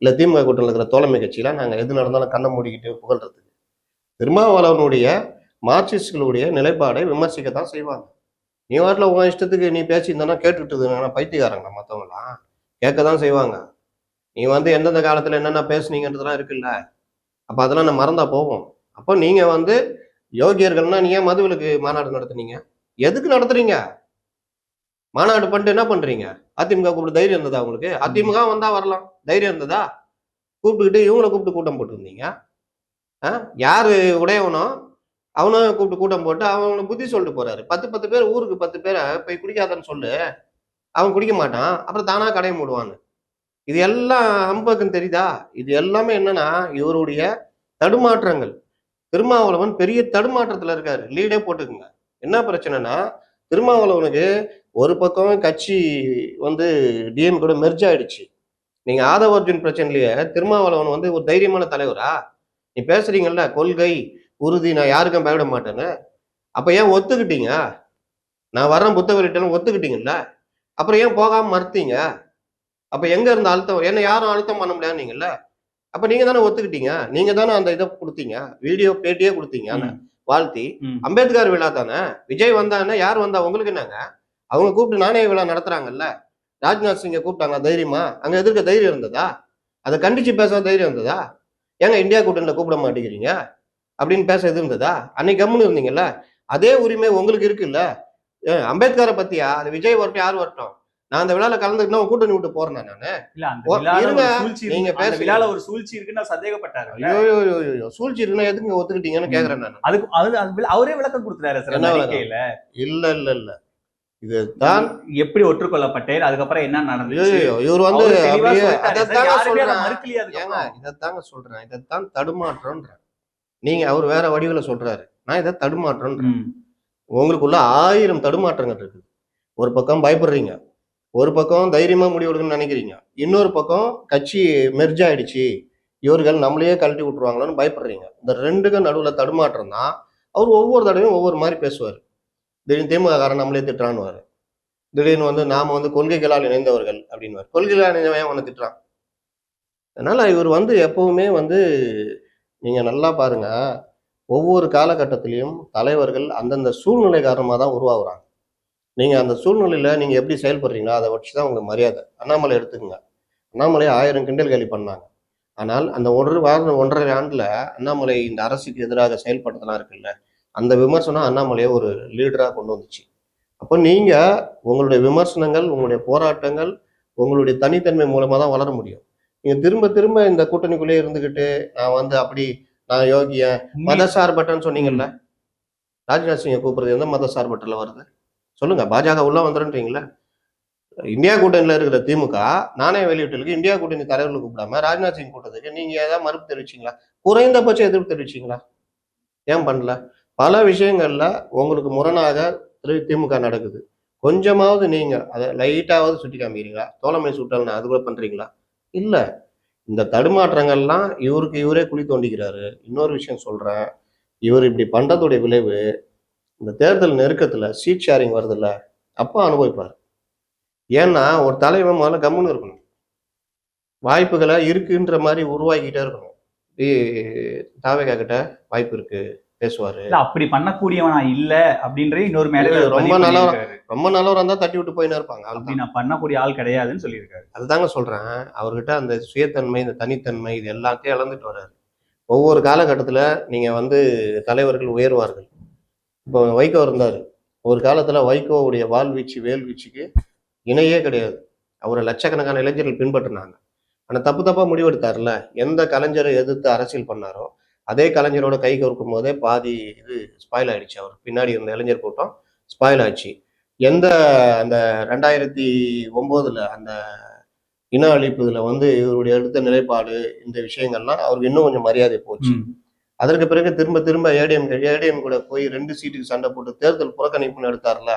இல்லை திமுக கூட்டணியில் இருக்கிற தோழமை கட்சியில நாங்கள் எது நடந்தாலும் கண்ணை மூடிக்கிட்டு புகழ்றதுக்கு? திருமாவளவனுடைய மார்க்சிஸ்டுகளுடைய நிலைப்பாடை விமர்சிக்கத்தான் செய்வாங்க. நீ வாட்டில் உன் இஷ்டத்துக்கு நீ பேசியிருந்தனா கேட்டுக்கிட்டு பைத்தியக்காரங்க மற்றவங்களாம் கேட்க தான் செய்வாங்க. நீ வந்து எந்தெந்த காலத்தில் என்னென்ன பேசுனீங்கன்றதுலாம் இருக்குல்ல, அப்போ அதெல்லாம் நான் மறந்தா போவோம். அப்போ நீங்க வந்து யோகியர்கள்னா நீ ஏன் மதுவிலக்கு மாநாடு நடத்துனீங்க? எதுக்கு நடத்துறீங்க? மாநாடு பண்ணிட்டு என்ன பண்றீங்க? அதிமுக கூப்பிட்டு தைரியம் இருந்ததா உங்களுக்கு? அதிமுக வந்தா வரலாம், தைரியம் இருந்ததா? கூப்பிட்டுக்கிட்டு இவங்கள கூப்பிட்டு கூட்டம் போட்டுருந்தீங்க. யாரு உடையவனோ அவனும் கூப்பிட்டு கூட்டம் போட்டு அவனை புத்தி சொல்லிட்டு போறாரு. 10 பேர் ஊருக்கு 10 பேரை போய் குடிக்காதன்னு சொல்லு, அவன் குடிக்க மாட்டான், அப்புறம் தானா கடையை மூடுவான்னு. இது எல்லாம் அம்பக்குன்னு தெரியுதா? இது எல்லாமே என்னன்னா இவருடைய தடுமாற்றங்கள். திருமாவளவன் பெரிய தடுமாற்றத்துல இருக்காரு. லீடே போட்டுக்குங்க. என்ன பிரச்சனைனா, திருமாவளவனுக்கு ஒரு பக்கம் கட்சி வந்து டிஎம் கூட மெர்ஜ் ஆயிடுச்சு. நீங்க ஆதவ அர்ஜுன் பிரச்சனையிலேயே திருமாவளவன் வந்து ஒரு தைரியமான தலைவரா? நீ பேசுறீங்கல்ல கொள்கை உறுதி, நான் யாருக்கும் பயப்பட மாட்டேன்னு, அப்ப ஏன் ஒத்துக்கிட்டீங்க? நான் வரேன் புத்தகம் ஒத்துக்கிட்டீங்கல்ல, அப்புறம் ஏன் போகாம மறுத்தீங்க? அப்ப எங்க இருந்த அழுத்தம்? என்ன யாரும் அழுத்தம் பண்ண முடியாதுன்னீங்கல்ல, அப்ப நீங்க தானே ஒத்துக்கிட்டீங்க, நீங்க தானே அந்த இதை கொடுத்தீங்க, வீடியோ பேட்டியே கொடுத்தீங்க வாழ்த்தி. அம்பேத்கர் விழா தானே, விஜய் வந்தானே, யார் வந்தா உங்களுக்கு என்னங்க? அவங்க கூப்பிட்டு நாணய விழா நடத்துறாங்கல்ல, ராஜ்நாத் சிங்கை கூப்பிட்டாங்க, தைரியமா அங்க எதிர்க்க தைரியம் இருந்ததா? அதை கண்டிச்சு பேச தைரியம் இருந்ததா? ஏங்க இந்தியா கூட்டணியில கூப்பிட மாட்டேங்கிறீங்க அப்படின்னு பேச எது இருந்ததா? அன்னைக்கு கம்முன்னு இருந்தீங்கல்ல, அதே உரிமை உங்களுக்கு இருக்குல்ல. அம்பேத்கரை பத்தியா? அது விஜய் வரட்டும் யார் வரட்டும், நான் அந்த விழால கலந்துக்கிட்டா கூட்டணி விட்டு போறேன் நானு. நீங்க பேச விழால ஒரு சூழ்ச்சி இருக்குன்னு சந்தேகப்பட்டாரு. ஐயோ சூழ்ச்சி இருக்குன்னா எதுக்கு ஒத்துக்கிட்டீங்கன்னு கேக்குறேன் நான். அதுக்கு அவரே விளக்கம் கொடுத்துட்டாரு சார். என்ன விளக்கம்? இல்ல இல்ல இல்ல இதுதான் எப்படி ஒற்றுக்கொள்ளப்பட்டேன், அதுக்கப்புறம் என்ன நடந்துச்சு, இவர் வந்து இதைத்தாங்க சொல்றேன், இதைத்தான் தடுமாற்றம்ன்ற. நீங்க அவர் வேற வடிவில் சொல்றாரு, நான் இதை தடுமாற்றம்ன்றேன். உங்களுக்குள்ள 1000 தடுமாற்றங்கள் இருக்குது. ஒரு பக்கம் பயப்படுறீங்க, ஒரு பக்கம் தைரியமா முடிவெடுக்கணும்னு நினைக்கிறீங்க, இன்னொரு பக்கம் கட்சி மெர்ஜ் ஆயிடுச்சு, இவர்கள் நம்மளையே கழட்டி விட்டுருவாங்களோன்னு பயப்படுறீங்க. இந்த ரெண்டுக்கும் நடுவில் தடுமாற்றம் தான். அவர் ஒவ்வொரு தடவையும் ஒவ்வொரு மாதிரி பேசுவார். திடீர்னு திமுக காரன் நம்மளே திட்டுறான்னு, திடீர்னு வந்து நாம வந்து கொள்கைகளால் இணைந்தவர்கள் அப்படின்னு, கொள்கைகளால் இணைந்தவன் அவனை திட்டுறான். அதனால இவர் வந்து எப்பவுமே வந்து நீங்க நல்லா பாருங்க, ஒவ்வொரு காலகட்டத்திலையும் தலைவர்கள் அந்தந்த சூழ்நிலை காரணமாக தான் உருவாகுறாங்க. நீங்க அந்த சூழ்நிலையில நீங்க எப்படி செயல்படுறீங்களோ அதை வச்சுதான் உங்க மரியாதை. அண்ணாமலை எடுத்துக்கங்க, அண்ணாமலை 1000 கிண்டல் கேலி பண்ணாங்க. ஆனால் அந்த 1.5 ஆண்டுல அண்ணாமலை இந்த அரசுக்கு எதிராக செயல்பட்டதெல்லாம் இருக்குல்ல, அந்த விமர்சனம் அண்ணாமலையை ஒரு லீடரா கொண்டு வந்துச்சு. அப்போ நீங்க உங்களுடைய விமர்சனங்கள், உங்களுடைய போராட்டங்கள், உங்களுடைய தனித்தன்மை மூலமா தான் வளர முடியும். நீங்க திரும்ப திரும்ப இந்த கூட்டணிக்குள்ளே இருந்துகிட்டு நான் வந்து அப்படி நான் யோகியன் மத சார்பட்டன்னு சொன்னீங்கல்ல, ராஜ்நாத் சிங்கை கூப்பிடுறது எந்த மத சார்பட்டல வருது சொல்லுங்க? பாஜக உள்ள வந்துடுன்றீங்களா? இந்தியா கூட்டணியில இருக்கிற திமுக நாணய வெளியீட்டுக்கு இந்தியா கூட்டணி தலைவர்கள் கூப்பிடாம ராஜ்நாத் சிங் கூட்டத்துக்கு நீங்க ஏதாவது மறுப்பு தெரிவிச்சீங்களா? குறைந்தபட்சம் எதிர்ப்பு தெரிவிச்சீங்களா? ஏன் பண்ணல? பல விஷயங்கள்ல உங்களுக்கு முரணாக திமுக நடக்குது. கொஞ்சமாவது நீங்க அதை லைட்டாவது சுட்டி காமிக்கிறீங்களா? தோழமை சுட்டல்னா அது கூட பண்றீங்களா? இல்ல. இந்த தடுமாற்றங்கள்லாம் இவருக்கு இவரே குழி தோண்டிக்கிறாரு. இன்னொரு விஷயம் சொல்றேன். இவர் இப்படி பண்றதுடைய விளைவு இந்த தேர்தல் நெருக்கத்துல சீட் ஷேரிங் வருதுல்ல, அப்ப அனுபவிப்பாரு. ஏன்னா ஒரு தலைவன் முதல்ல கம்முன்னு இருக்கணும். வாய்ப்புகளை இருக்குன்ற மாதிரி உருவாக்கிட்டே இருக்கணும். தாவேகா கிட்ட வாய்ப்பு இருக்கு பேசுவாரு. இல்ல அப்படி பண்ணக்கூடியவனா இல்ல அப்படின்றே இன்னொரு மேடையில ரொம்ப நல்லவரா இருந்தா தட்டி விட்டு போயின்னு இருப்பாங்க. அப்படி நான் பண்ணக்கூடிய ஆள் கிடையாதுன்னு சொல்லியிருக்காரு. அதுதாங்க சொல்றேன். அவர்கிட்ட அந்த சுயத்தன்மை, இந்த தனித்தன்மை இது எல்லாத்தையும் இழந்துட்டு வர்றாரு. ஒவ்வொரு காலகட்டத்துல நீங்க வந்து தலைவர்கள் உயர்வார்கள். இப்போ வைகோ இருந்தாரு. ஒரு காலத்துல வைகோவுடைய வாழ்வீச்சு வேல்வீச்சுக்கு இணையே கிடையாது. அவரை லட்சக்கணக்கான இளைஞர்கள் பின்பற்றினாங்க. ஆனா தப்பா முடிவெடுத்தார்ல. எந்த கலைஞரை எதிர்த்து அரசியல் பண்ணாரோ அதே கலைஞரோட கை கோர்க்கும் போதே பாதி இது ஸ்பாயில் ஆயிடுச்சு. அவர் பின்னாடி இருந்த இளைஞர் கூட்டம் ஸ்பாயில் ஆயிடுச்சு. எந்த அந்த 2009 அந்த இன அழிப்புல வந்து இவருடைய எடுத்த நிலைப்பாடு இந்த விஷயங்கள்லாம் அவருக்கு இன்னும் கொஞ்சம் மரியாதை போச்சு. அதற்கு பிறகு திரும்ப ஏடிஎம் கூட போய் 2 சீட்டுக்கு சண்டை போட்டு தேர்தல் புறக்கணிப்புன்னு எடுத்தார்ல,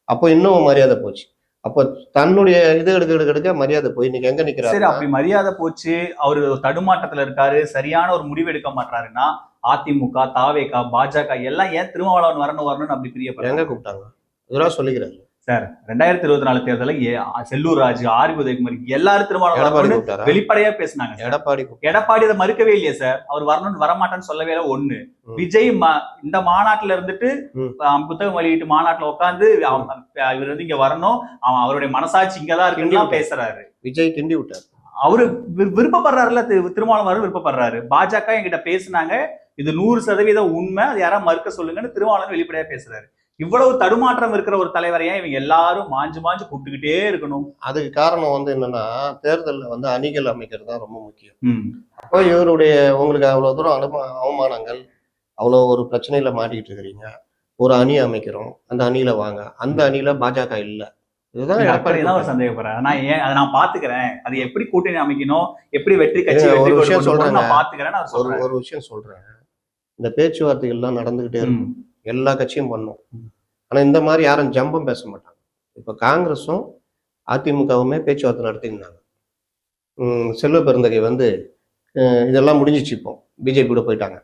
அப்போ இன்னும் மரியாதை போச்சு. அப்போ தன்னுடைய இது எடுக்க மரியாதை போய் இன்னைக்கு எங்க நிக்கிறாரு? சரி, அப்படி மரியாதை போச்சு, அவரு தடுமாற்றத்துல இருக்காரு, சரியான ஒரு முடிவு எடுக்க மாட்டாருன்னா அதிமுக, தாவேகா, பாஜக எல்லாம் ஏன் திருமாவளவன் வரணும்னு அப்படி பிரியப்படுறாங்க? எங்க கூப்பிட்டாங்க? இதெல்லாம் சொல்லிக்கிறாரு சார். 2024 தேர்தலில் செல்லூர் ராஜு, ஆர் உதயகுமார் எல்லாரும் திருமாவளவன் வெளிப்படையா பேசினாங்க. எடப்பாடி அதை மறுக்கவே இல்லையா சார்? அவர் வரணும்னு வரமாட்டான்னு சொல்லவே இல்லை. ஒண்ணு, விஜய் இந்த மாநாட்டுல இருந்துட்டு புத்தகம் வெளியிட்டு மாநாட்டுல உட்காந்து இவர் வந்து இங்க வரணும், அவருடைய மனசாட்சி இங்கதான் இருக்குன்னு பேசுறாரு. விஜய் கிண்டி விட்டார். அவரு விருப்பப்படுறாருல, திருமாவளவன் விருப்பப்படுறாரு. பாஜக என்கிட்ட பேசினாங்க, இது 100% உண்மை, அது யாரா மறுக்க சொல்லுங்கன்னு திருமாவளவன் வெளிப்படையா பேசுறாரு. இவ்வளவு தடுமாற்றம் இருக்கிற ஒரு தலைவரையா இவங்க எல்லாரும் மாஞ்சு கூப்பிட்டுக்கிட்டே இருக்கணும்? அதுக்கு காரணம் வந்து என்னன்னா, தேர்தலில் வந்து அணிகள் அமைக்கிறது தான் ரொம்ப முக்கியம். அப்போ இவருடைய உங்களுக்கு அவ்வளவு தூரம் அவமானங்கள், அவ்வளோ ஒரு பிரச்சனையில மாட்டிக்கிட்டு இருக்கிறீங்க. ஒரு அணி அமைக்கிறோம், அந்த அணியில வாங்க. அந்த அணியில பாஜக இல்ல. இதுதான் அப்படிதான் அவர் சந்தேகப்படுறேன். அதை நான் பாத்துக்கிறேன், அது எப்படி கூட்டணி அமைக்கணும், எப்படி வெற்றி கட்சி ஒரு விஷயம் சொல்றேன், நான் பாத்துக்கிறேன். ஒரு விஷயம் சொல்றேன். இந்த பேச்சுவார்த்தைகள் எல்லாம் நடந்துகிட்டே இருக்கும், எல்லா கட்சியும் பண்ணும். ஆனா இந்த மாதிரி யாரும் ஜம்பம் பேச மாட்டாங்க. இப்ப காங்கிரஸும் அதிமுகவுமே பேச்சுவார்த்தை நடத்திருந்தாங்க. செல்வ பெருந்தகை வந்து இதெல்லாம் முடிஞ்சிச்சு, இப்போ பிஜேபி கூட போயிட்டாங்க.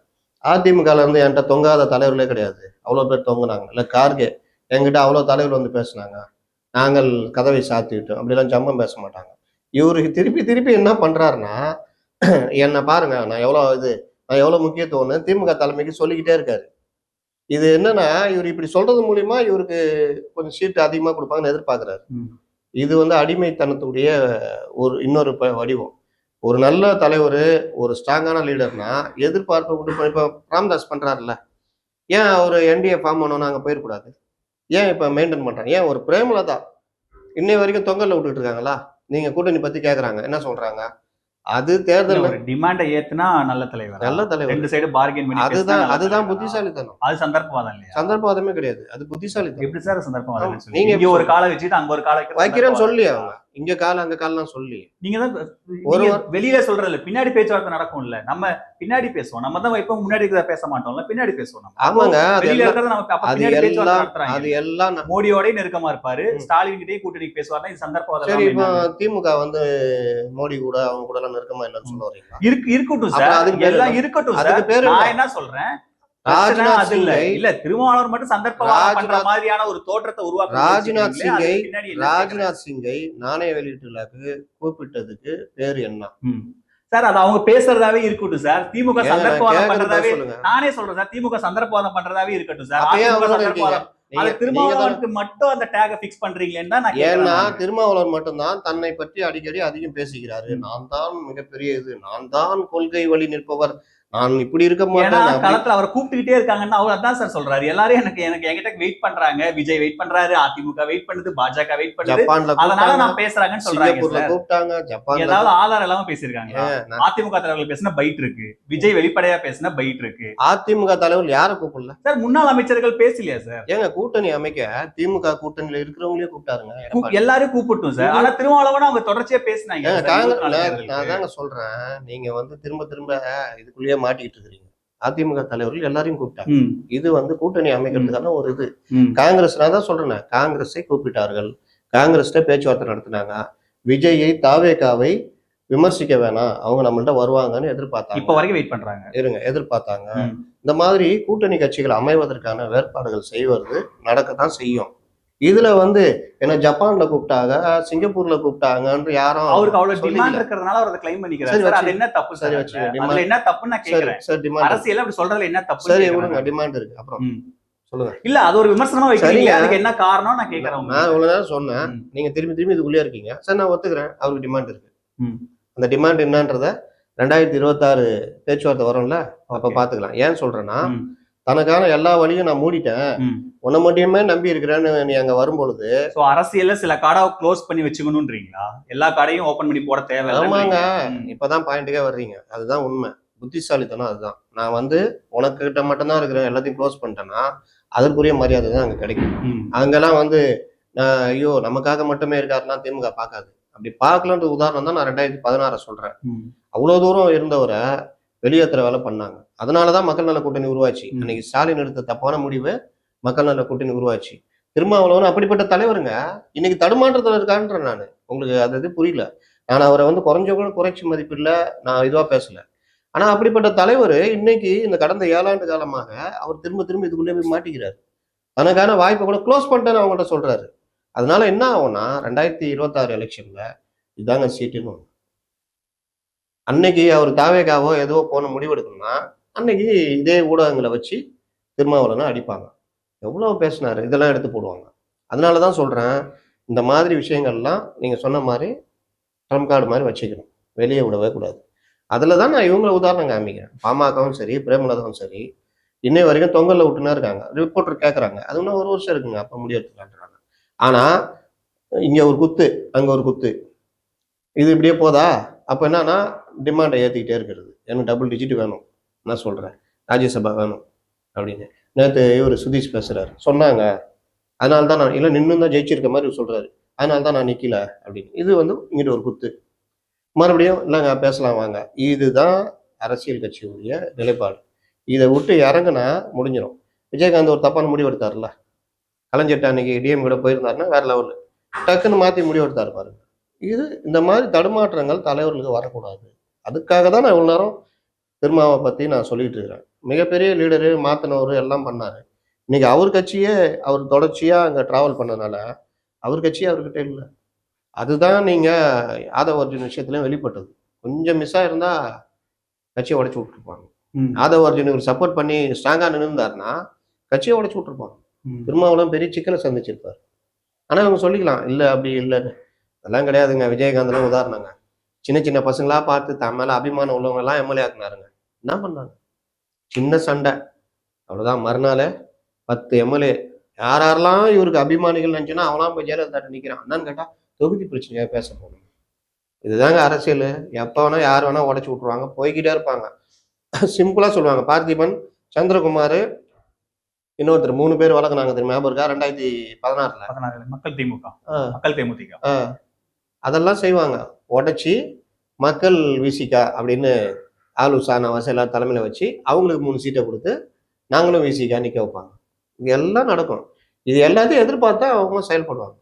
அதிமுகல இருந்து என்கிட்ட தொங்காத தலைவர்களே கிடையாது, அவ்வளோ பேர் தொங்குனாங்க. இல்லை கார்கே என்கிட்ட அவ்வளோ தலைவர் வந்து பேசினாங்க, நாங்கள் கதவை சாத்திவிட்டோம், அப்படிலாம் ஜம்பம் பேச மாட்டாங்க. இவருக்கு திருப்பி என்ன பண்றாருன்னா, என்னை பாருங்க நான் எவ்வளோ முக்கியத்துவம்னு திமுக தலைமைக்கு சொல்லிக்கிட்டே இருக்காரு. இது என்னன்னா, இவர் இப்படி சொல்றது மூலியமா இவருக்கு கொஞ்சம் சீட்டு அதிகமா கொடுப்பாங்கன்னு எதிர்பார்க்கிறாரு. இது வந்து அடிமைத்தனத்துடைய இன்னொரு வடிவம். ஒரு நல்ல தலைவர், ஒரு ஸ்ட்ராங்கான லீடர்னா எதிர்பார்ப்பு இப்ப ராம்தாஸ் பண்றாருல்ல, ஏன் அவர் என்டிஏ ஃபார்ம் பண்ணோம்னா அங்க போயிடக்கூடாது? ஏன் இப்ப மெயின்டைன் பண்றாங்க? ஏன் ஒரு பிரேமலதா இன்னை வரைக்கும் தொங்கல்ல விட்டுட்டு இருக்காங்களா? நீங்க கூட்டணி பத்தி கேக்குறாங்க, என்ன சொல்றாங்க? அது தேர்தல் டிமாண்ட ஏத்துனா நல்ல தலைவர், ரெண்டு சைடு பார்கெயின் பண்ணி, அதுதான் புத்திசாலித்தனம். அது சந்தர்ப்பவாதம் இல்லையா? சந்தர்ப்பவாதமே கிடையாது, அது புத்திசாலித்தனம். எப்படி சார் சந்தர்ப்பவாதம்? நீங்க இங்க ஒரு காலை வச்சுட்டு அங்க ஒரு காலை வைக்கிறேன்னு சொல்லி அவங்க இங்க கால அங்க காலம் சொல்லி நீங்க தான் வெளியில சொல்றதுல பின்னாடி பேச்சுவார்த்தை நடக்கும் இல்ல, நம்ம பின்னாடி பேசுவோம். நம்ம தான் இப்ப முன்னாடி பேச மாட்டோம்ல, பின்னாடி பேசுவோம். ஆமாங்க, வெளியில இருக்கிறது நமக்கு அப்ப பின்னாடி பேச்சுவார்த்தை நடத்துறாங்க. அது எல்லாம் மோடியோட நெருக்கமா இருப்பாரு, ஸ்டாலின் கிட்டே கூட்டணி பேசுவார்னா இது சந்தர்ப்பவாதம். சரி, இப்போ திமுக வந்து மோடி கூட அவங்க கூட எல்லாம் நெருக்கமா என்னன்னு சொல்ல வரீங்களா? இருக்கட்டும் சார், எல்லாம் இருக்கட்டும் சார். நான் என்ன சொல்றேன், இல்ல திருமாவளவன் மட்டும் சந்தர்ப்பவாதம் பண்ற மாதிரியான ஒரு தோற்றத்தை உருவாக்க ராஜ்நாத் சிங்கை நாணய வெளியீட்டுக்கு கூப்பிட்டதுக்கு பேரு என்ன சார்? அது அவங்க பேசுறதாவே இருக்கட்டும் சார். திமுக சந்தர்ப்பவாதம் பண்றதாவே, நானே சொல்றேன் சார், திமுக சந்தர்ப்பவாதம் பண்றதாவே இருக்கட்டும் சார். திருமாவளவனுக்கு மட்டும் அந்த டேக பிக்ஸ் பண்றீங்களா? ஏன்னா திருமாவளவன் மட்டும்தான் தன்னை பற்றி அடிக்கடி அதிகம் பேசுகிறாரு. நான் தான் மிகப்பெரிய இது, நான் தான் கொள்கை வழி நிற்பவர், நான் இப்படி இருக்க மாட்டேன். களத்துல அவரை கூப்பிட்டுக்கிட்டே இருக்காங்கன்னா அவர் அதான் சார் சொல்றாரு. எல்லாரும் என்கிட்ட வெயிட் பண்றாங்க, விஜய் வெயிட் பண்றாரு, அதிமுக வெயிட் பண்ணுது, பாஜக வெயிட் பண்ணுது, அதனால நான் பேசுறாங்கன்னு சொல்றாங்க. கூப்பிட்டாங்க ஜப்பான், ஏதாவது ஆதாரம் இல்லாம பேசிருக்காங்க. அதிமுக தலைவர்கள் பேசின பைட் இருக்கு, விஜய் வெளிப்படையா பேசின பைட் இருக்கு. அதிமுக தலைவர் யார கூப்பிடல சார்? முன்னாள் அமைச்சர்கள் பேசலையா சார்? ஏங்க கூட்டணி அமைக்க திமுக கூட்டணியில இருக்கிறவங்களே கூப்பிட்டாருங்க, எல்லாரும் கூப்பிட்டும் சார். ஆனா திருமாவளவன் அவங்க தொடர்ச்சியா பேசினாங்க. நான் தாங்க சொல்றேன், நீங்க வந்து திரும்ப இதுக்குள்ளேயே மாட்டிக்கிட்டு இருக்கிறீங்க. அதிமுக தலைவர்கள் எல்லாரையும் கூப்பிட்டாங்க. ம், இது வந்து கூட்டணி அமைக்கிறதுக்கான ஒரு இது. ம். காங்கிரஸ் நான் தான் சொல்றேன், காங்கிரஸை கூப்பிட்டார்கள், காங்கிரஸ்ட பேச்சுவார்த்தை நடத்தினாங்க. விஜயை தாவேகாவை விமர்சிக்க வேணாம், அவங்க நம்மள்ட்ட வருவாங்கன்னு எதிர்பார்த்தாங்க. இப்ப வரைக்கும் வெயிட் பண்றாங்க. எதிர்பார்த்தாங்க. ம். இந்த மாதிரி கூட்டணி கட்சிகள் அமைவதற்கான வேறுபாடுகள் செய்வது நடக்கத்தான் செய்யும். இதுல வந்து என்ன ஜப்பான்ல கூப்பிட்டாங்க, சிங்கப்பூர்ல கூப்பிட்டாங்கன்னு யாரும் அவருக்கு அவ்வளவு சொல்லிக்கல. டிமாண்ட் இருக்கிறதுனால அவர் அதை கிளைம் பண்ணிக்கிறார். சரி, சார், அது வச்சு- என்ன தப்பு சரி, சார்? வச்சுங்க. அதுல demand- என்ன தப்புன்னு நான் சரி கேக்குறேன். சரி டிமாண்ட் அரசியல் அப்படி சொல்றதுல என்ன தப்பு? சரி விடுங்க, டிமாண்ட் இருக்கு. அப்புறம் ம். சொல்லுங்க. இல்ல, அது ஒரு விமர்சனமா வைக்கிறீங்க. சரிங்க. அதுக்கு என்ன காரணம் நான் கேக்குறேன். நான் இவ்வளவு நேரம் சொன்னேன், ம். நீங்க திரும்பி திரும்பி இதுக்குள்ளே இருக்கீங்க. சரி, நான் ஒத்துக்கிறேன், அவருக்கு டிமாண்ட் இருக்கு. ம். அந்த டிமாண்ட் என்னன்றத 2026 பேச்சுவார்த்தை வரும்ல, அப்ப Okay. பாத்துக்கலாம். ஏன் சொல்றேன்னா, ம். தனக்கான எல்லா வழியும் நான் மூடிட்டேன், ம். உன்னை மட்டுமே நம்பி இருக்கிறேன்னு நீ அங்க வரும்பொழுது. சோ அரசியல்ல சில கார்டை க்ளோஸ் பண்ணி வச்சுக்கணும்ன்றீங்களா? எல்லா கார்டையும் ஓபன் பண்ணி போட தேவை ஆமாங்க, இல்ல. இப்பதான் பாயிண்ட்டுக்கே வர்றீங்க. அதுதான் உண்மை, புத்திசாலித்தனம் அதுதான். நான் வந்து உனக்கு கிட்ட மட்டும்தான் இருக்கிறேன், எல்லாத்தையும் க்ளோஸ் பண்ணிட்டேன்னா அதற்குரிய மரியாதை தான் அங்க கிடைக்கும். அங்கெல்லாம் வந்து ஐயோ நமக்காக மட்டுமே இருக்காருன்னா திமுக பார்க்காது. அப்படி பார்க்கலன்ற உதாரணம் தான் நான் 2016 சொல்றேன். அவ்வளவு தூரம் இருந்தவரை வெளியேற்றுற வேலை பண்ணாங்க. அதனாலதான் மக்கள் நல கூட்டணி உருவாச்சு. அன்னைக்கு ஸ்டாலின் எடுத்த தப்பான முடிவு மக்கள் நல கூட்டணி உருவாச்சு. திருமாவளவன் அப்படிப்பட்ட தலைவருங்க இன்னைக்கு தடுமாற்றத்தில் இருக்கான்ற. நான் உங்களுக்கு அது புரியல. நான் அவரை வந்து குறைஞ்ச கூட குறைச்சி மதிப்பில்லை, நான் இதுவா பேசல. ஆனா அப்படிப்பட்ட தலைவர் இன்னைக்கு இந்த கடந்த 7 ஆண்டு காலமாக அவர் திரும்ப திரும்ப இதுக்குள்ளே போய் மாட்டிக்கிறார். தனக்கான வாய்ப்பை கூட க்ளோஸ் பண்ணிட்டேன்னு அவங்கள்ட்ட சொல்றாரு. அதனால என்ன ஆகும்னா 2026 எலெக்ஷன்ல இதாங்க சீட்டுன்னு ஒண்ணு. அன்னைக்கு அவர் தாவேகாவோ ஏதோ போன முடிவெடுக்கணும்னா அன்னைக்கு இதே ஊடகங்களை வச்சு திருமாவளவனை அடிப்பாங்க. எவ்வளவு பேசினாரு இதெல்லாம் எடுத்து போடுவாங்க. அதனாலதான் சொல்றேன், இந்த மாதிரி விஷயங்கள்லாம் நீங்க சொன்ன மாதிரி ட்ரம்ப் கார்டு மாதிரி வச்சுக்கணும், வெளியே விடவே கூடாது. அதுல தான் நான் இவங்களை உதாரணம் காமிக்கிறேன். பாமகவும் சரி, பிரேமலதாவும் சரி, இன்னை வரைக்கும் தொங்கல்ல விட்டுனா இருக்காங்க. ரிப்போர்ட்டர் கேட்கறாங்க, அது இன்னும் 1 வருஷம் இருக்குங்க, அப்ப முடிவெடுத்துக்கலான்றாங்க. ஆனா இங்க ஒரு குத்து, அங்க ஒரு குத்து, இது இப்படியே போதா? அப்ப என்னன்னா டிமாண்டை ஏத்திக்கிட்டே இருக்கிறது. எனக்கு டபுள் டிஜிட் வேணும், நான் சொல்றேன், ராஜ்யசபா வேணும் அப்படின்னு. நேற்று இவர் சுதீஷ் பேசுறாரு, சொன்னாங்க அதனால தான் நான் இல்லை நின்று தான் ஜெயிச்சிருக்க மாதிரி சொல்றாரு, அதனால தான் நான் நிக்கல அப்படின்னு. இது வந்து இங்கிட்ட ஒரு குத்து. மறுபடியும் இல்லைங்க பேசலாம் வாங்க. இதுதான் அரசியல் கட்சியுடைய நிலைப்பாடு. இதை விட்டு இறங்குனா முடிஞ்சிடும். விஜயகாந்த் ஒரு தப்பான முடிவு எடுத்தார்ல, கலைஞர்ட்ட அன்னைக்கு டிஎம் கூட போயிருந்தாருன்னா வேற லெவலு, டக்குன்னு மாற்றி முடிவு எடுத்தாரு பாருங்க. இது இந்த மாதிரி தடுமாற்றங்கள் தலைவர்களுக்கு வரக்கூடாது. அதுக்காக தான் நான் இவ்வளோ நேரம் திருமாவை பற்றி நான் சொல்லிட்டு இருக்கிறேன். மிகப்பெரிய லீடரு, மாற்றினவர் எல்லாம் பண்ணார். இன்னைக்கு அவர் கட்சியே அவர் தொடர்ச்சியாக அங்கே ட்ராவல் பண்ணனால அவர் கட்சியே அவர்கிட்ட இல்லை. அதுதான் நீங்கள் ஆதவ அர்ஜுன் விஷயத்துலையும் வெளிப்பட்டது. கொஞ்சம் மிஸ்ஸாக இருந்தால் கட்சியை உடச்சி விட்டுருப்பாங்க. ஆதவ அர்ஜுன் இவர் சப்போர்ட் பண்ணி ஸ்ட்ராங்காக நின்றுந்தாருன்னா கட்சியை உடச்சி விட்டுருப்பாங்க. திருமாவளவன் பெரிய சிக்கலை சந்திச்சிருப்பார். ஆனால் இவங்க சொல்லிக்கலாம் இல்லை அப்படி இல்லைன்னு. அதெல்லாம் கிடையாதுங்க. விஜயகாந்த்லாம் உதாரணங்க. சின்ன சின்ன பசங்களா பார்த்து தன் மேல அபிமானம் உள்ளவங்க எல்லாம் எம்எல்ஏ ஆக்குனாருங்க. என்ன பண்ணாங்க? சின்ன சண்டை, அவ்வளவுதான். மறுநாள் 10 எம்எல்ஏ யாரெல்லாம் இவருக்கு அபிமானிகள் நினைச்சுன்னா அவங்களாம் போய் ஜெயலலிதா நிக்கிறான். என்னன்னு கேட்டா தொகுதி பிரச்சனையாக பேச போகணும். இதுதாங்க அரசியல். எப்ப வேணா யார் வேணா உடைச்சு விட்டுருவாங்க, போய்கிட்டே இருப்பாங்க. சிம்பிளா சொல்லுவாங்க, பார்த்திபன், சந்திரகுமார், இன்னொருத்தர் 3 பேர் வழங்கினாங்க தெரியுமா? ஞாபகம் இருக்கா? 2016 மக்கள் திமுக, மக்கள் தேமுதிக. அதெல்லாம் செய்வாங்க. உடைச்சி மக்கள் விசிகா அப்படின்னு ஆலுசா நவாஸ் எல்லாரும் தலைமையில வச்சு அவங்களுக்கு 3 சீட்டை கொடுத்து நாங்களும் விசிகா நிக்க வைப்பாங்க. இது எல்லாம் நடக்கும். இது எல்லாத்தையும் எதிர்பார்த்தா அவங்க செயல்படுவாங்க.